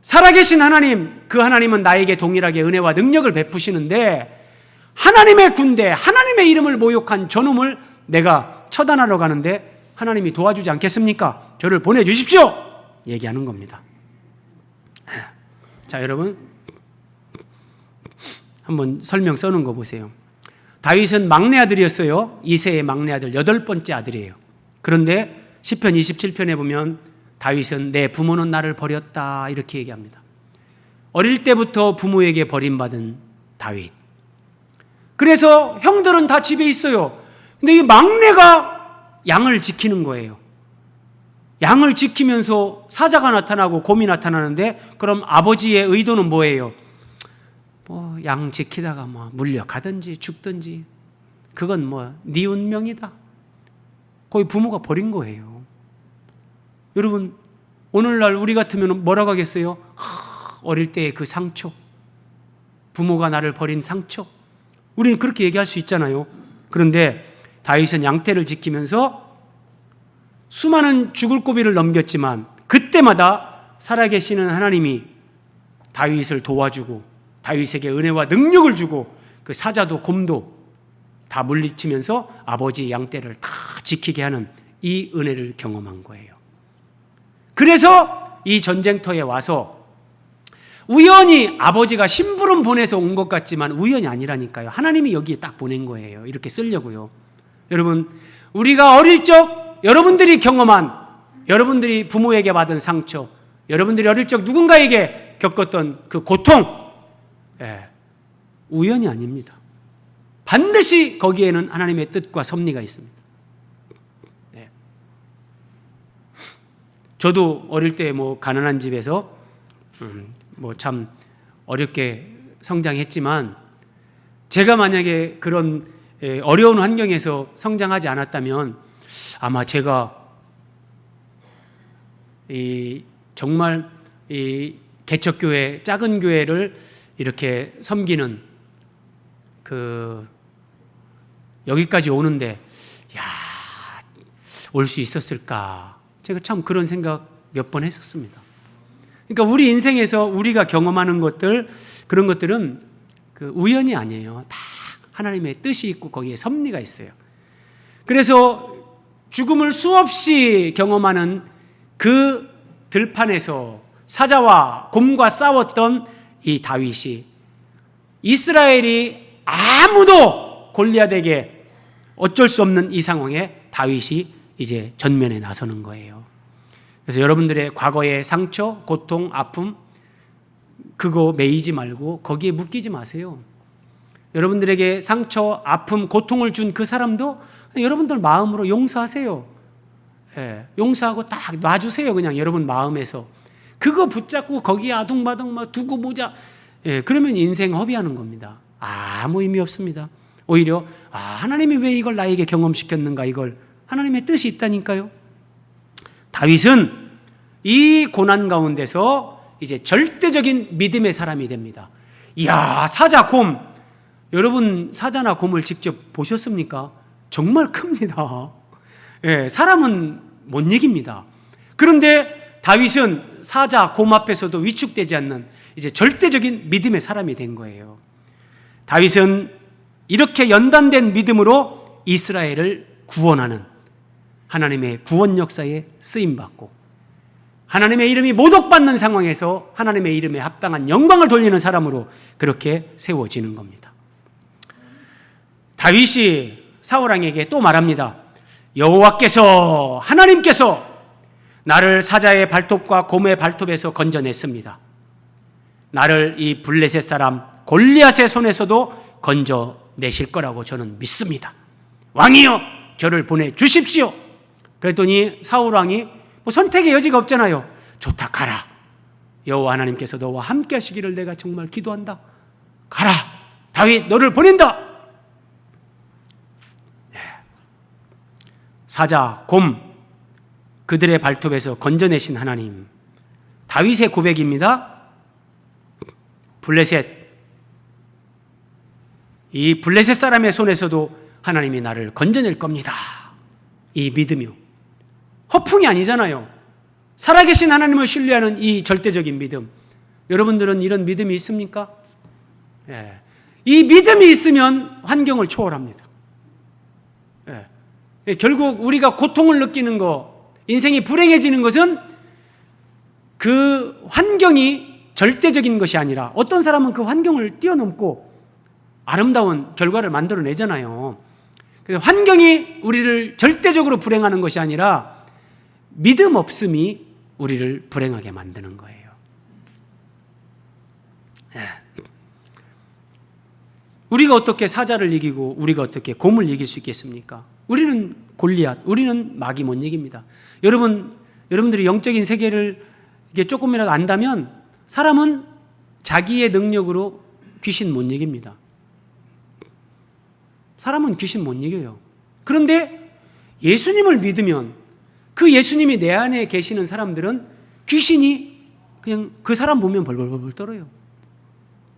살아계신 하나님, 그 하나님은 나에게 동일하게 은혜와 능력을 베푸시는데 하나님의 군대, 하나님의 이름을 모욕한 저놈을 내가 처단하러 가는데 하나님이 도와주지 않겠습니까? 저를 보내주십시오! 얘기하는 겁니다. 자, 여러분 한번 설명 써놓은 거 보세요. 다윗은 막내 아들이었어요. 이새의 막내 아들, 8번째 아들이에요. 그런데 시편 27편에 보면 다윗은 내 부모는 나를 버렸다 이렇게 얘기합니다. 어릴 때부터 부모에게 버림받은 다윗. 그래서 형들은 다 집에 있어요. 근데 이 막내가 양을 지키는 거예요. 양을 지키면서 사자가 나타나고 곰이 나타나는데, 그럼 아버지의 의도는 뭐예요? 양 지키다가 물려가든지 죽든지 그건 네 운명이다. 거의 부모가 버린 거예요. 여러분, 오늘날 우리 같으면 뭐라고 하겠어요? 어릴 때의 그 상처, 부모가 나를 버린 상처, 우리는 그렇게 얘기할 수 있잖아요. 그런데 다윗은 양떼를 지키면서 수많은 죽을 고비를 넘겼지만 그때마다 살아계시는 하나님이 다윗을 도와주고 다윗에게 은혜와 능력을 주고 그 사자도 곰도 다 물리치면서 아버지 양떼를 다 지키게 하는 이 은혜를 경험한 거예요. 그래서 이 전쟁터에 와서 우연히 아버지가 심부름 보내서 온 것 같지만 우연이 아니라니까요. 하나님이 여기에 딱 보낸 거예요. 이렇게 쓰려고요. 여러분, 우리가 어릴 적 여러분들이 경험한, 여러분들이 부모에게 받은 상처, 여러분들이 어릴 적 누군가에게 겪었던 그 고통, 우연이 아닙니다. 반드시 거기에는 하나님의 뜻과 섭리가 있습니다. 저도 어릴 때 가난한 집에서 참 어렵게 성장했지만, 제가 만약에 그런 어려운 환경에서 성장하지 않았다면 아마 제가 정말 개척교회, 작은 교회를 이렇게 섬기는 여기까지 오는데 올 수 있었을까? 제가 참 그런 생각 몇 번 했었습니다. 그러니까 우리 인생에서 우리가 경험하는 것들, 그런 것들은 우연이 아니에요. 다 하나님의 뜻이 있고 거기에 섭리가 있어요. 그래서 죽음을 수없이 경험하는 그 들판에서 사자와 곰과 싸웠던 이 다윗이, 이스라엘이 아무도 골리앗에게 어쩔 수 없는 이 상황에 다윗이 이제 전면에 나서는 거예요. 그래서 여러분들의 과거의 상처, 고통, 아픔, 그거 매이지 말고 거기에 묶이지 마세요. 여러분들에게 상처, 아픔, 고통을 준 그 사람도 여러분들 마음으로 용서하세요. 용서하고 딱 놔주세요. 그냥 여러분 마음에서. 그거 붙잡고 거기에 아둥바둥 막 두고 보자. 그러면 인생 허비하는 겁니다. 아무 의미 없습니다. 오히려 하나님이 왜 이걸 나에게 경험시켰는가, 이걸 하나님의 뜻이 있다니까요. 다윗은 이 고난 가운데서 이제 절대적인 믿음의 사람이 됩니다. 이야, 사자, 곰. 여러분 사자나 곰을 직접 보셨습니까? 정말 큽니다. 사람은 못 이깁니다. 그런데 다윗은 사자, 곰 앞에서도 위축되지 않는 이제 절대적인 믿음의 사람이 된 거예요. 다윗은 이렇게 연단된 믿음으로 이스라엘을 구원하는 하나님의 구원 역사에 쓰임받고, 하나님의 이름이 모독받는 상황에서 하나님의 이름에 합당한 영광을 돌리는 사람으로 그렇게 세워지는 겁니다. 다윗이 사울왕에게 또 말합니다. 여호와께서, 하나님께서 나를 사자의 발톱과 곰의 발톱에서 건져냈습니다. 나를 이 블레셋 사람 골리앗의 손에서도 건져내실 거라고 저는 믿습니다. 왕이여, 저를 보내주십시오. 그랬더니 사울왕이 선택의 여지가 없잖아요. 좋다, 가라. 여호와 하나님께서 너와 함께 하시기를 내가 정말 기도한다. 가라, 다윗, 너를 보낸다. 사자, 곰, 그들의 발톱에서 건져내신 하나님, 다윗의 고백입니다. 블레셋, 이 블레셋 사람의 손에서도 하나님이 나를 건져낼 겁니다. 이 믿음이요. 허풍이 아니잖아요. 살아계신 하나님을 신뢰하는 이 절대적인 믿음. 여러분들은 이런 믿음이 있습니까? 예. 이 믿음이 있으면 환경을 초월합니다. 예. 결국 우리가 고통을 느끼는 거, 인생이 불행해지는 것은 그 환경이 절대적인 것이 아니라 어떤 사람은 그 환경을 뛰어넘고 아름다운 결과를 만들어내잖아요. 그래서 환경이 우리를 절대적으로 불행하는 것이 아니라 믿음 없음이 우리를 불행하게 만드는 거예요. 예. 우리가 어떻게 사자를 이기고 우리가 어떻게 곰을 이길 수 있겠습니까? 우리는 골리앗, 우리는 마귀 못 이깁니다. 여러분들이 영적인 세계를 이게 조금이라도 안다면 사람은 자기의 능력으로 귀신 못 이깁니다. 사람은 귀신 못 이겨요. 그런데 예수님을 믿으면 그 예수님이 내 안에 계시는 사람들은 귀신이 그냥 그 사람 보면 벌벌벌 떨어요.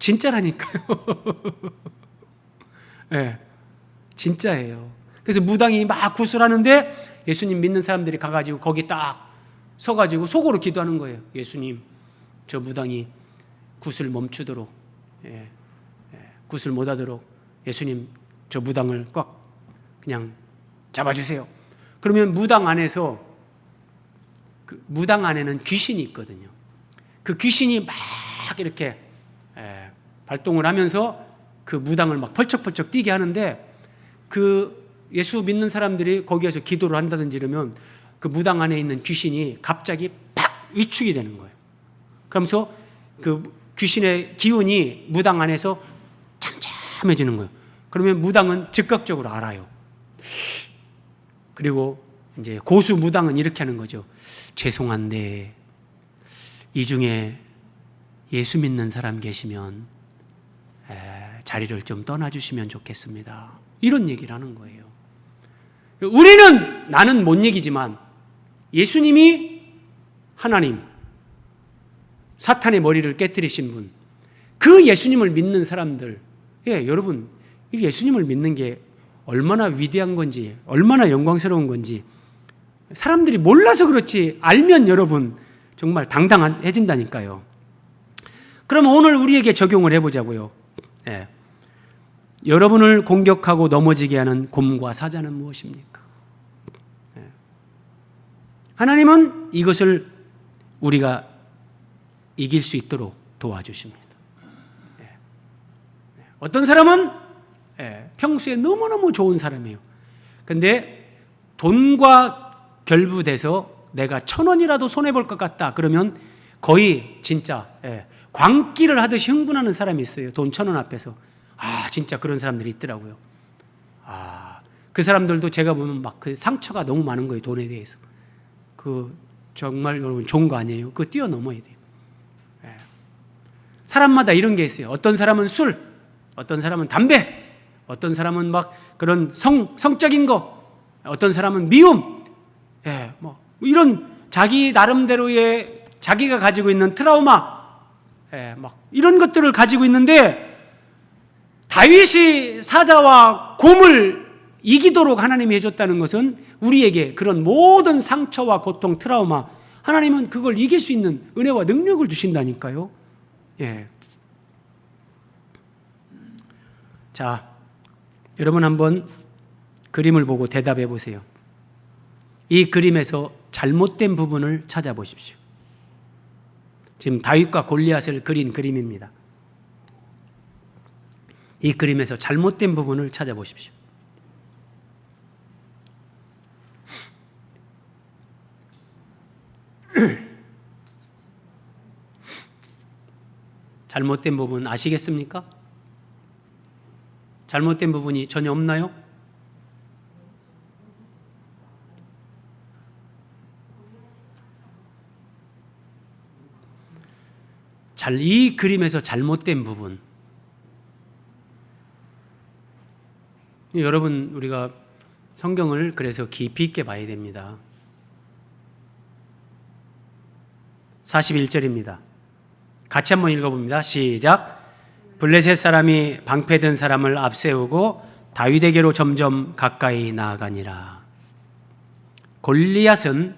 진짜라니까요. 네, 진짜예요. 그래서 무당이 막 구슬하는데 예수님 믿는 사람들이 가가지고 거기 딱 서가지고 속으로 기도하는 거예요. 예수님, 저 무당이 구슬 멈추도록, 구슬 못하도록 예수님 저 무당을 꽉 그냥 잡아주세요. 그러면 무당 안에서 무당 안에는 귀신이 있거든요. 그 귀신이 막 이렇게 발동을 하면서 그 무당을 막 펄쩍펄쩍 뛰게 하는데 그 예수 믿는 사람들이 거기에서 기도를 한다든지 이러면 그 무당 안에 있는 귀신이 갑자기 팍 위축이 되는 거예요. 그러면서 그 귀신의 기운이 무당 안에서 잠잠해지는 거예요. 그러면 무당은 즉각적으로 알아요. 그리고 이제 고수 무당은 이렇게 하는 거죠. 죄송한데 이 중에 예수 믿는 사람 계시면 자리를 좀 떠나주시면 좋겠습니다. 이런 얘기를 하는 거예요. 나는 못 이기지만 예수님이 하나님, 사탄의 머리를 깨뜨리신 분, 그 예수님을 믿는 사람들, 여러분, 이 예수님을 믿는 게 얼마나 위대한 건지, 얼마나 영광스러운 건지 사람들이 몰라서 그렇지 알면 여러분 정말 당당해진다니까요. 그럼 오늘 우리에게 적용을 해보자고요. 여러분을 공격하고 넘어지게 하는 곰과 사자는 무엇입니까? 하나님은 이것을 우리가 이길 수 있도록 도와주십니다. 어떤 사람은 평소에 너무너무 좋은 사람이에요. 근데 돈과 결부돼서 내가 1,000원이라도 손해볼 것 같다 그러면 거의 진짜 광기를 하듯이 흥분하는 사람이 있어요. 돈 1,000원 앞에서. 진짜 그런 사람들이 있더라고요. 그 사람들도 제가 보면 막 그 상처가 너무 많은 거예요. 돈에 대해서. 정말 여러분 좋은 거 아니에요? 그거 뛰어넘어야 돼요. 사람마다 이런 게 있어요. 어떤 사람은 술, 어떤 사람은 담배, 어떤 사람은 막 그런 성적인 거, 어떤 사람은 미움, 뭐 이런 자기 나름대로의 자기가 가지고 있는 트라우마, 막 이런 것들을 가지고 있는데 다윗이 사자와 곰을 이기도록 하나님이 해줬다는 것은 우리에게 그런 모든 상처와 고통, 트라우마, 하나님은 그걸 이길 수 있는 은혜와 능력을 주신다니까요. 자, 여러분 한번 그림을 보고 대답해 보세요. 이 그림에서 잘못된 부분을 찾아보십시오. 지금 다윗과 골리앗을 그린 그림입니다. 이 그림에서 잘못된 부분을 찾아보십시오. 잘못된 부분 아시겠습니까? 잘못된 부분이 전혀 없나요? 이 그림에서 잘못된 부분. 여러분, 우리가 성경을 그래서 깊이 있게 봐야 됩니다. 41절입니다. 같이 한번 읽어봅니다. 시작. 블레셋 사람이 방패든 사람을 앞세우고 다윗에게로 점점 가까이 나아가니라. 골리앗은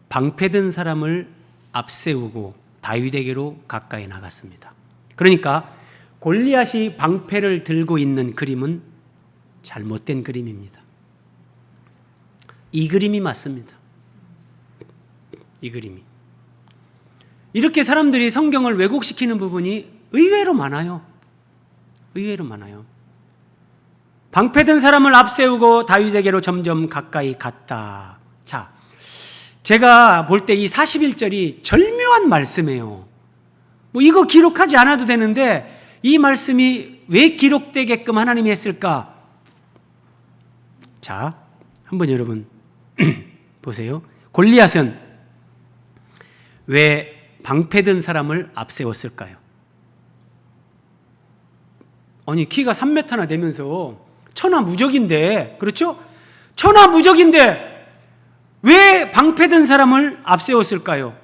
방패든 사람을 앞세우고 다윗에게로 가까이 나갔습니다. 그러니까 골리앗이 방패를 들고 있는 그림은 잘못된 그림입니다. 이 그림이 맞습니다. 이 그림이. 이렇게 사람들이 성경을 왜곡시키는 부분이 의외로 많아요. 의외로 많아요. 방패든 사람을 앞세우고 다윗에게로 점점 가까이 갔다. 자, 제가 볼 때 이 41절이 절묘한 말씀이에요. 뭐 이거 기록하지 않아도 되는데 이 말씀이 왜 기록되게끔 하나님이 했을까? 자, 한번 여러분 보세요. 골리앗은 왜 방패든 사람을 앞세웠을까요? 아니, 키가 3m나 되면서 천하무적인데, 그렇죠? 천하무적인데 왜 방패든 사람을 앞세웠을까요?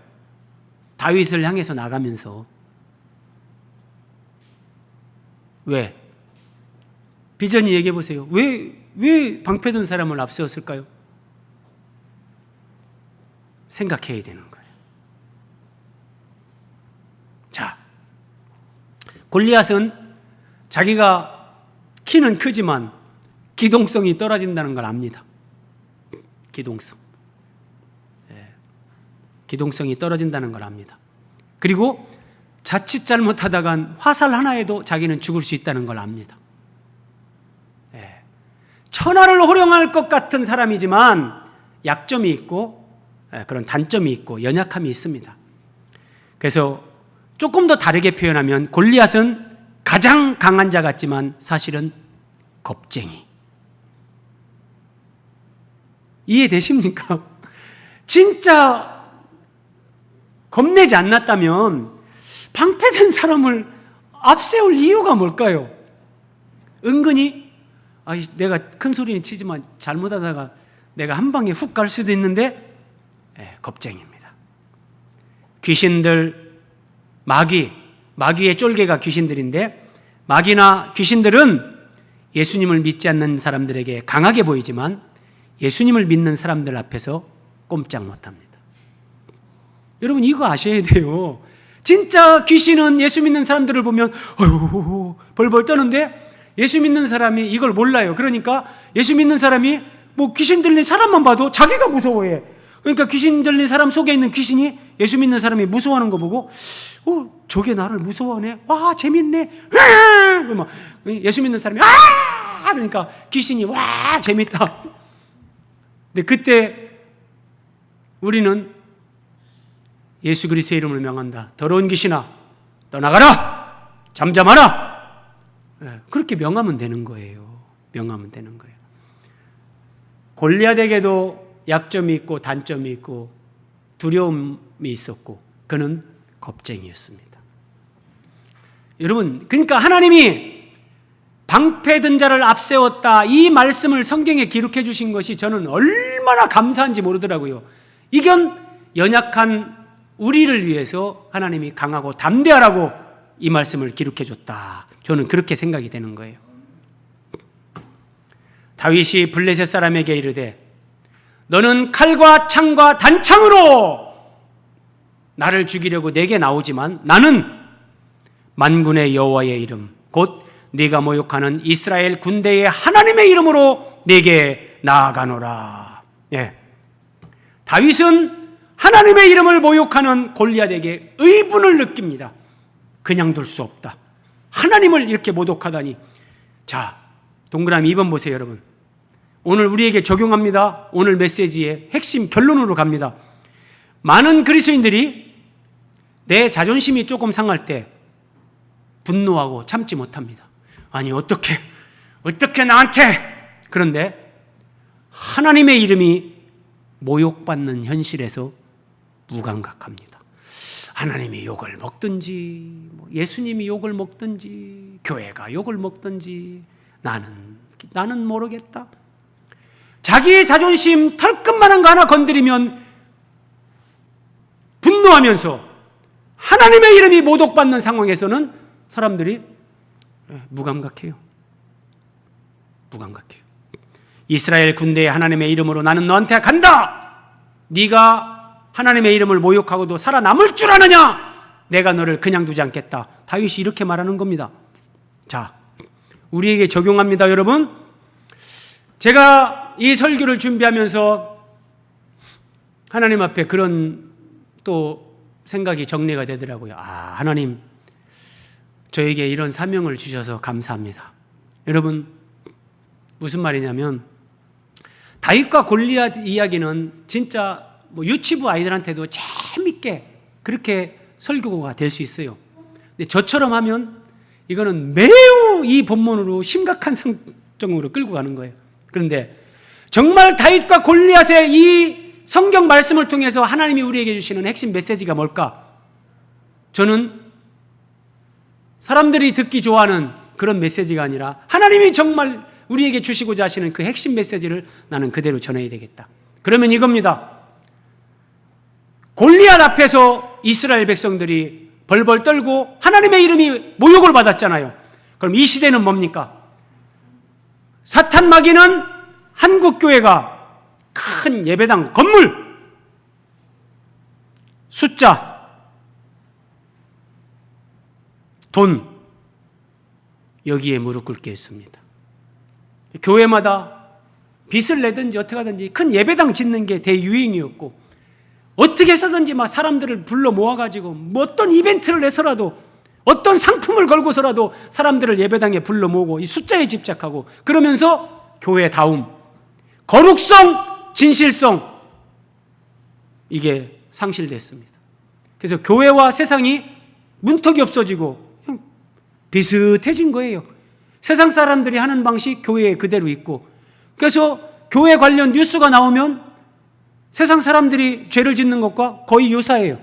다윗을 향해서 나가면서. 왜? 비전이 얘기해 보세요. 왜 방패든 사람을 앞세웠을까요? 생각해야 되는 거예요. 자, 골리앗은 자기가 키는 크지만 기동성이 떨어진다는 걸 압니다. 기동성. 기동성이 떨어진다는 걸 압니다. 그리고 자칫 잘못하다간 화살 하나에도 자기는 죽을 수 있다는 걸 압니다. 천하를 호령할 것 같은 사람이지만 약점이 있고 그런 단점이 있고 연약함이 있습니다. 그래서 조금 더 다르게 표현하면 골리앗은 가장 강한 자 같지만 사실은 겁쟁이. 이해되십니까? 진짜 겁내지 않았다면 방패된 사람을 앞세울 이유가 뭘까요? 은근히 내가 큰 소리는 치지만 잘못하다가 내가 한 방에 훅 갈 수도 있는데 겁쟁이입니다. 귀신들, 마귀의 쫄개가 귀신들인데 마귀나 귀신들은 예수님을 믿지 않는 사람들에게 강하게 보이지만 예수님을 믿는 사람들 앞에서 꼼짝 못합니다. 여러분 이거 아셔야 돼요. 진짜 귀신은 예수 믿는 사람들을 보면 어휴 벌벌 떠는데 예수 믿는 사람이 이걸 몰라요. 그러니까 예수 믿는 사람이 뭐 귀신 들린 사람만 봐도 자기가 무서워해. 그러니까 귀신 들린 사람 속에 있는 귀신이 예수 믿는 사람이 무서워하는 거 보고 저게 나를 무서워하네. 와 재밌네. 막 예수 믿는 사람이 그러니까 귀신이 와 재밌다. 근데 그때 우리는 예수 그리스도의 이름으로 명한다. 더러운 귀신아 떠나가라. 잠잠하라. 그렇게 명하면 되는 거예요. 명하면 되는 거예요. 골리앗에게도 약점이 있고 단점이 있고 두려움이 있었고 그는 겁쟁이였습니다. 여러분, 그러니까 하나님이 방패든 자를 앞세웠다 이 말씀을 성경에 기록해 주신 것이 저는 얼마나 감사한지 모르더라고요. 이건 연약한 우리를 위해서 하나님이 강하고 담대하라고 이 말씀을 기록해 줬다. 저는 그렇게 생각이 되는 거예요. 다윗이 블레셋 사람에게 이르되 너는 칼과 창과 단창으로 나를 죽이려고 내게 나오지만 나는 만군의 여호와의 이름 곧 네가 모욕하는 이스라엘 군대의 하나님의 이름으로 네게 나아가노라. 다윗은 하나님의 이름을 모욕하는 골리앗에게 의분을 느낍니다. 그냥 둘 수 없다. 하나님을 이렇게 모독하다니. 자, 동그라미 2번 보세요, 여러분. 오늘 우리에게 적용합니다. 오늘 메시지의 핵심 결론으로 갑니다. 많은 그리스도인들이 내 자존심이 조금 상할 때 분노하고 참지 못합니다. 아니 어떻게 나한테. 그런데 하나님의 이름이 모욕받는 현실에서 무감각합니다. 하나님이 욕을 먹든지 예수님이 욕을 먹든지 교회가 욕을 먹든지 나는 모르겠다. 자기의 자존심 털끝만한 거 하나 건드리면 분노하면서 하나님의 이름이 모독받는 상황에서는 사람들이 무감각해요. 무감각해요. 이스라엘 군대에 하나님의 이름으로 나는 너한테 간다. 네가 하나님의 이름을 모욕하고도 살아남을 줄 아느냐? 내가 너를 그냥 두지 않겠다. 다윗이 이렇게 말하는 겁니다. 자, 우리에게 적용합니다, 여러분. 제가 이 설교를 준비하면서 하나님 앞에 그런 또 생각이 정리가 되더라고요. 하나님, 저에게 이런 사명을 주셔서 감사합니다. 여러분, 무슨 말이냐면 다윗과 골리앗 이야기는 진짜 유치부 아이들한테도 재밌게 그렇게 설교가 될 수 있어요. 근데 저처럼 하면 이거는 매우 이 본문으로 심각한 상정으로 끌고 가는 거예요. 그런데 정말 다윗과 골리앗의 이 성경 말씀을 통해서 하나님이 우리에게 주시는 핵심 메시지가 뭘까? 저는 사람들이 듣기 좋아하는 그런 메시지가 아니라 하나님이 정말 우리에게 주시고자 하시는 그 핵심 메시지를 나는 그대로 전해야 되겠다. 그러면 이겁니다. 골리앗 앞에서 이스라엘 백성들이 벌벌 떨고 하나님의 이름이 모욕을 받았잖아요. 그럼 이 시대는 뭡니까? 사탄 마귀는 한국교회가 큰 예배당 건물, 숫자, 돈, 여기에 무릎 꿇게 했습니다. 교회마다 빚을 내든지 어떻게 하든지 큰 예배당 짓는 게 대유행이었고, 어떻게 해서든지 막 사람들을 불러 모아가지고 어떤 이벤트를 내서라도 어떤 상품을 걸고서라도 사람들을 예배당에 불러 모으고 이 숫자에 집착하고, 그러면서 교회다움, 거룩성, 진실성, 이게 상실됐습니다. 그래서 교회와 세상이 문턱이 없어지고 그냥 비슷해진 거예요. 세상 사람들이 하는 방식 교회에 그대로 있고, 그래서 교회 관련 뉴스가 나오면 세상 사람들이 죄를 짓는 것과 거의 유사해요.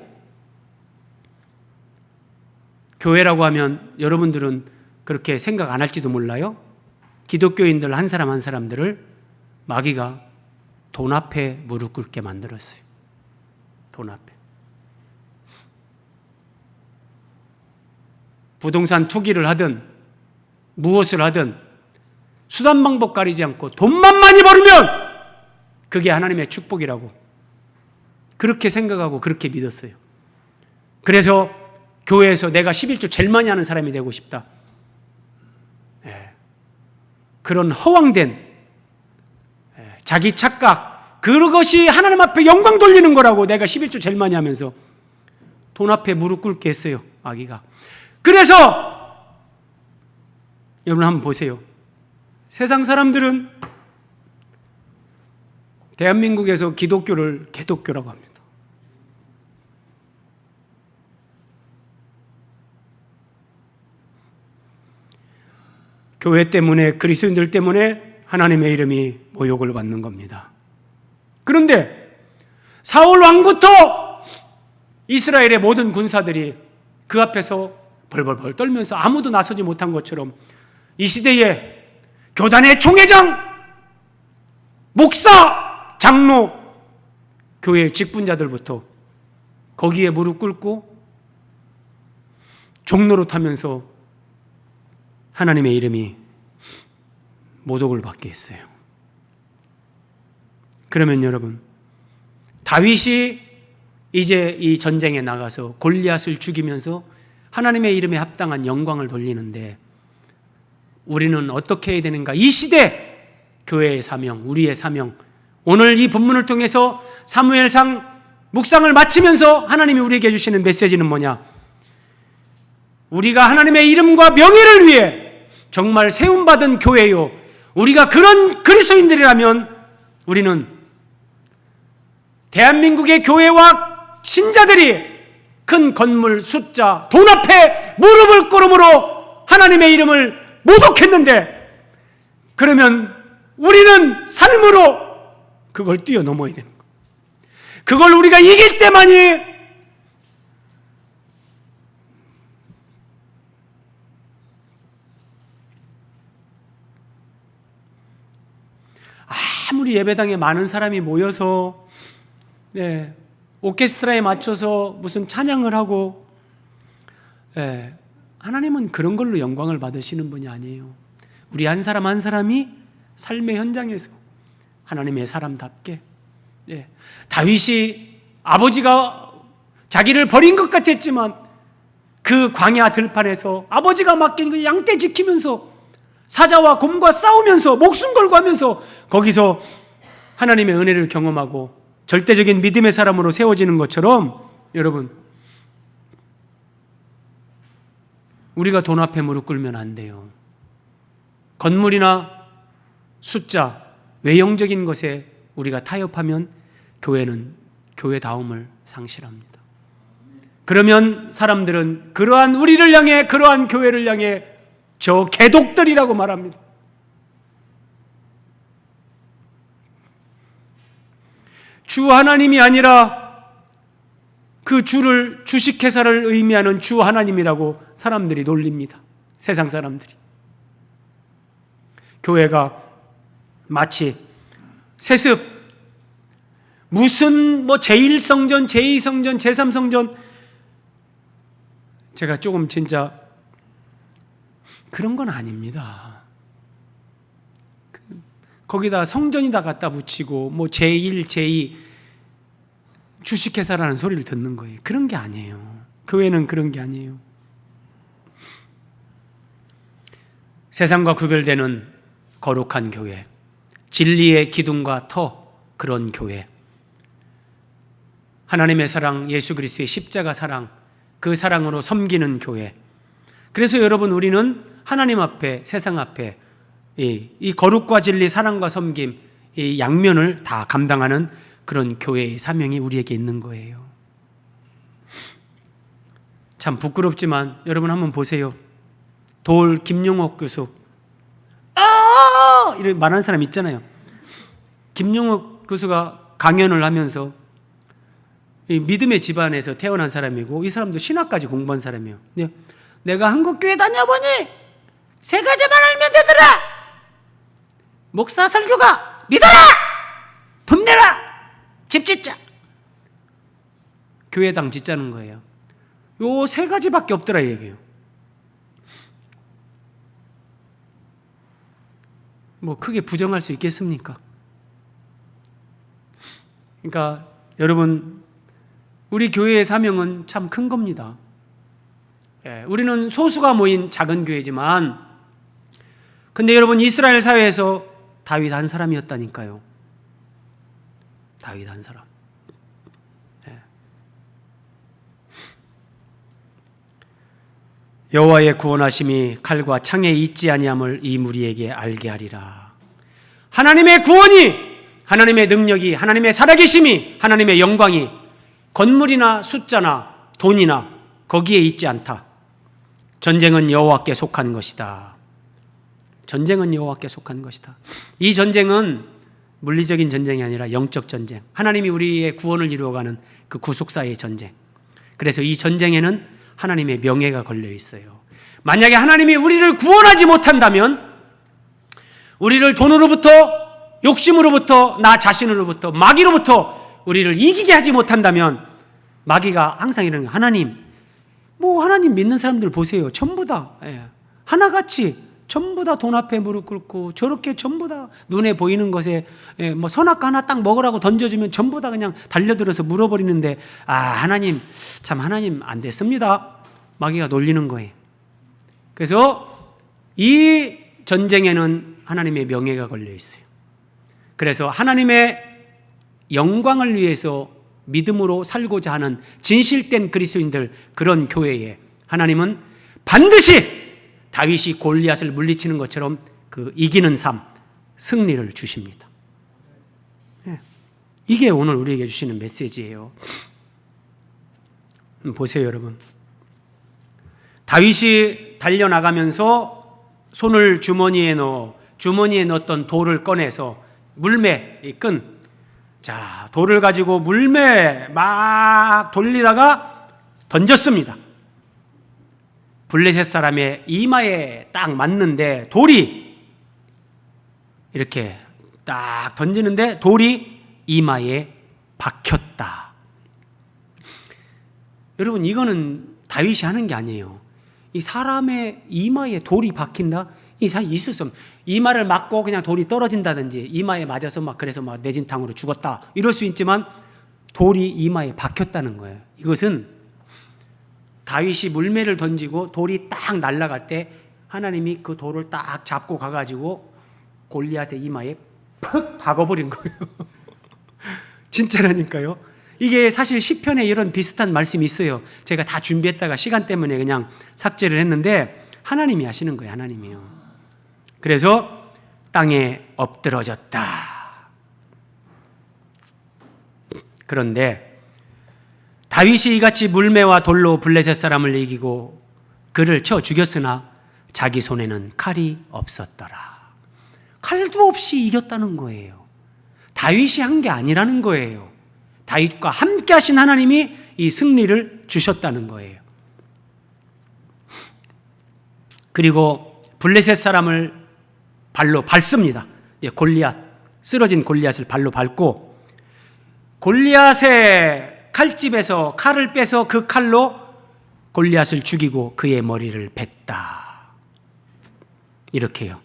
교회라고 하면 여러분들은 그렇게 생각 안 할지도 몰라요. 기독교인들 한 사람 한 사람들을 마귀가 돈 앞에 무릎 꿇게 만들었어요. 돈 앞에. 부동산 투기를 하든 무엇을 하든 수단 방법 가리지 않고 돈만 많이 벌면 그게 하나님의 축복이라고 그렇게 생각하고 그렇게 믿었어요. 그래서 교회에서 내가 11조 제일 많이 하는 사람이 되고 싶다. 그런 허황된 자기 착각, 그것이 하나님 앞에 영광 돌리는 거라고 내가 11조 제일 많이 하면서 돈 앞에 무릎 꿇게 했어요, 마귀가. 그래서 여러분 한번 보세요. 세상 사람들은 대한민국에서 기독교를 개독교라고 합니다. 교회 때문에, 그리스도인들 때문에 하나님의 이름이 모욕을 받는 겁니다. 그런데 사울 왕부터 이스라엘의 모든 군사들이 그 앞에서 벌벌벌 떨면서 아무도 나서지 못한 것처럼 이 시대에 교단의 총회장, 목사, 장로, 교회 직분자들부터 거기에 무릎 꿇고 종로로 타면서 하나님의 이름이 모독을 받게 했어요. 그러면 여러분, 다윗이 이제 이 전쟁에 나가서 골리앗을 죽이면서 하나님의 이름에 합당한 영광을 돌리는데 우리는 어떻게 해야 되는가? 이 시대 교회의 사명, 우리의 사명, 오늘 이 본문을 통해서 사무엘상 묵상을 마치면서 하나님이 우리에게 주시는 메시지는 뭐냐? 우리가 하나님의 이름과 명예를 위해 정말 세움받은 교회요, 우리가 그런 그리스도인들이라면 우리는 대한민국의 교회와 신자들이 큰 건물, 숫자, 돈 앞에 무릎을 꿇음으로 하나님의 이름을 모독했는데, 그러면 우리는 삶으로 그걸 뛰어넘어야 되는 거예요. 그걸 우리가 이길 때만이 아무리 예배당에 많은 사람이 모여서 오케스트라에 맞춰서 무슨 찬양을 하고, 하나님은 그런 걸로 영광을 받으시는 분이 아니에요. 우리 한 사람 한 사람이 삶의 현장에서 하나님의 사람답게, 다윗이 아버지가 자기를 버린 것 같았지만 그 광야 들판에서 아버지가 맡긴 그 양떼 지키면서 사자와 곰과 싸우면서 목숨 걸고 하면서 거기서 하나님의 은혜를 경험하고 절대적인 믿음의 사람으로 세워지는 것처럼, 여러분, 우리가 돈 앞에 무릎 꿇으면 안 돼요. 건물이나 숫자, 외형적인 것에 우리가 타협하면 교회는 교회다움을 상실합니다. 그러면 사람들은 그러한 우리를 향해, 그러한 교회를 향해 저 개독들이라고 말합니다. 주 하나님이 아니라 그 주를, 주식회사를 의미하는 주 하나님이라고 사람들이 놀립니다. 세상 사람들이. 교회가 마치 세습, 무슨 제1성전, 제2성전, 제3성전, 제가 조금 진짜 그런 건 아닙니다. 거기다 성전이다 갖다 붙이고 제1, 제2 주식회사라는 소리를 듣는 거예요. 그런 게 아니에요. 교회는 그런 게 아니에요. 세상과 구별되는 거룩한 교회, 진리의 기둥과 터, 그런 교회, 하나님의 사랑, 예수 그리스도의 십자가 사랑, 그 사랑으로 섬기는 교회. 그래서 여러분, 우리는 하나님 앞에, 세상 앞에 이 거룩과 진리, 사랑과 섬김, 이 양면을 다 감당하는 그런 교회의 사명이 우리에게 있는 거예요. 참 부끄럽지만 여러분 한번 보세요. 돌 김용옥 교수, 이렇게 말하는 사람 있잖아요. 김용옥 교수가 강연을 하면서 이 믿음의 집안에서 태어난 사람이고, 이 사람도 신학까지 공부한 사람이에요. 내가 한국교회 다녀보니 세 가지만 알면 되더라. 목사 설교가 믿어라, 돈 내라, 집 짓자. 교회당 짓자는 거예요. 요 세 가지밖에 없더라 이 얘기예요. 크게 부정할 수 있겠습니까? 그러니까 여러분, 우리 교회의 사명은 참 큰 겁니다. 우리는 소수가 모인 작은 교회지만, 근데 여러분, 이스라엘 사회에서 다윗 한 사람이었다니까요. 다윗 한 사람. 여호와의 구원하심이 칼과 창에 있지 아니함을 이 무리에게 알게 하리라. 하나님의 구원이, 하나님의 능력이, 하나님의 살아계심이, 하나님의 영광이 건물이나 숫자나 돈이나 거기에 있지 않다. 전쟁은 여호와께 속한 것이다. 전쟁은 여호와께 속한 것이다. 이 전쟁은 물리적인 전쟁이 아니라 영적 전쟁, 하나님이 우리의 구원을 이루어가는 그 구속사의 전쟁. 그래서 이 전쟁에는 하나님의 명예가 걸려 있어요. 만약에 하나님이 우리를 구원하지 못한다면, 우리를 돈으로부터, 욕심으로부터, 나 자신으로부터, 마귀로부터 우리를 이기게 하지 못한다면, 마귀가 항상 이러는 거예요. 하나님, 하나님 믿는 사람들 보세요. 전부 다 하나같이 전부 다 돈 앞에 무릎 꿇고, 저렇게 전부 다 눈에 보이는 것에 선악과 하나 딱 먹으라고 던져주면 전부 다 그냥 달려들어서 물어버리는데, 하나님, 참 하나님 안 됐습니다. 마귀가 놀리는 거예요. 그래서 이 전쟁에는 하나님의 명예가 걸려 있어요. 그래서 하나님의 영광을 위해서 믿음으로 살고자 하는 진실된 그리스도인들, 그런 교회에 하나님은 반드시 다윗이 골리앗을 물리치는 것처럼 그 이기는 삶, 승리를 주십니다. 이게 오늘 우리에게 주시는 메시지예요. 보세요, 여러분. 다윗이 달려나가면서 손을 주머니에 넣었던 돌을 꺼내서, 물매, 이 끈, 자, 돌을 가지고 물매 막 돌리다가 던졌습니다. 블레셋 사람의 이마에 딱 맞는데, 돌이 이렇게 딱 던지는데 돌이 이마에 박혔다. 여러분, 이거는 다윗이 하는 게 아니에요. 이 사람의 이마에 돌이 박힌다? 이 사실 있을 수 없는. 이마를 맞고 그냥 돌이 떨어진다든지 이마에 맞아서 막 그래서 막 뇌진탕으로 죽었다 이럴 수 있지만 돌이 이마에 박혔다는 거예요. 이것은 다윗이 물매를 던지고 돌이 딱 날아갈 때 하나님이 그 돌을 딱 잡고 가가지고 골리앗의 이마에 퍽 박아버린 거예요. 진짜라니까요. 이게 사실 시편에 이런 비슷한 말씀이 있어요. 제가 다 준비했다가 시간 때문에 그냥 삭제를 했는데 하나님이 하시는 거예요. 하나님이요. 그래서 땅에 엎드러졌다. 그런데 다윗이 이같이 물매와 돌로 블레셋 사람을 이기고 그를 쳐 죽였으나 자기 손에는 칼이 없었더라. 칼도 없이 이겼다는 거예요. 다윗이 한 게 아니라는 거예요. 다윗과 함께 하신 하나님이 이 승리를 주셨다는 거예요. 그리고 블레셋 사람을 발로 밟습니다. 골리앗, 쓰러진 골리앗을 발로 밟고 골리앗의 칼집에서 칼을 빼서 그 칼로 골리앗을 죽이고 그의 머리를 뱉다. 이렇게요.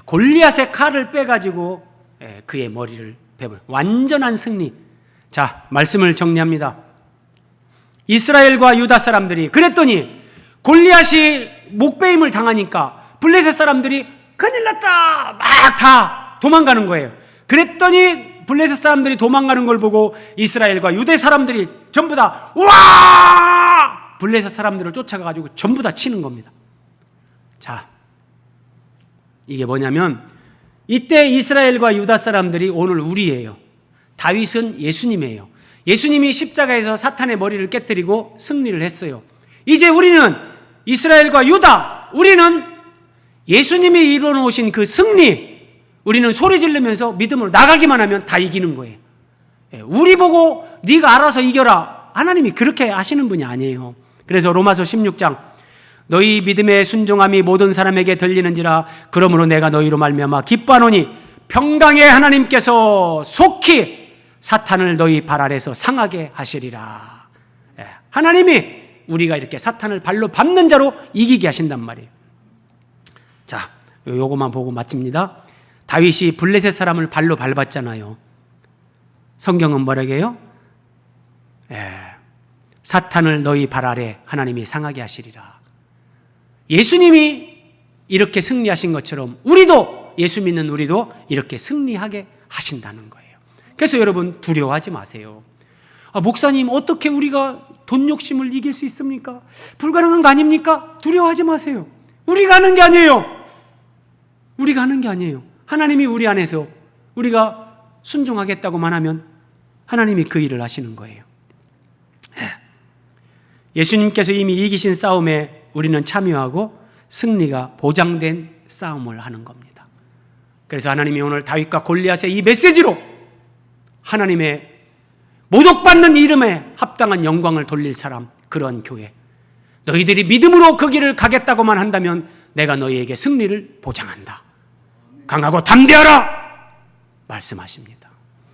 골리앗의 칼을 빼가지고 그의 머리를 베버 완전한 승리. 자, 말씀을 정리합니다. 이스라엘과 유다 사람들이 그랬더니 골리앗이 목베임을 당하니까 블레셋 사람들이 큰일 났다 막 다 도망가는 거예요. 그랬더니 블레셋 사람들이 도망가는 걸 보고 이스라엘과 유대 사람들이 전부 다 와! 블레셋 사람들을 쫓아가가지고 전부 다 치는 겁니다. 자, 이게 뭐냐면 이때 이스라엘과 유다 사람들이 오늘 우리예요. 다윗은 예수님이에요. 예수님이 십자가에서 사탄의 머리를 깨뜨리고 승리를 했어요. 이제 우리는 이스라엘과 유다, 우리는 예수님이 이루어놓으신 그 승리, 우리는 소리 지르면서 믿음으로 나가기만 하면 다 이기는 거예요. 우리 보고 네가 알아서 이겨라. 하나님이 그렇게 하시는 분이 아니에요. 그래서 로마서 16장 너희 믿음의 순종함이 모든 사람에게 들리는지라 그러므로 내가 너희로 말미암아 기뻐하노니 평강의 하나님께서 속히 사탄을 너희 발 아래서 상하게 하시리라. 하나님이 우리가 이렇게 사탄을 발로 밟는 자로 이기게 하신단 말이에요. 자, 요거만 보고 마칩니다. 다윗이 블레셋 사람을 발로 밟았잖아요. 성경은 뭐라고 해요? 사탄을 너희 발 아래 하나님이 상하게 하시리라. 예수님이 이렇게 승리하신 것처럼 우리도, 예수 믿는 우리도 이렇게 승리하게 하신다는 거예요. 그래서 여러분 두려워하지 마세요. 목사님, 어떻게 우리가 돈 욕심을 이길 수 있습니까? 불가능한 거 아닙니까? 두려워하지 마세요. 우리가 하는 게 아니에요. 우리가 하는 게 아니에요. 하나님이 우리 안에서 우리가 순종하겠다고만 하면 하나님이 그 일을 하시는 거예요. 예수님께서 이미 이기신 싸움에 우리는 참여하고 승리가 보장된 싸움을 하는 겁니다. 그래서 하나님이 오늘 다윗과 골리앗의 이 메시지로 하나님의 모독받는 이름에 합당한 영광을 돌릴 사람, 그런 교회, 너희들이 믿음으로 그 길을 가겠다고만 한다면 내가 너희에게 승리를 보장한다. 강하고 담대하라 말씀하십니다.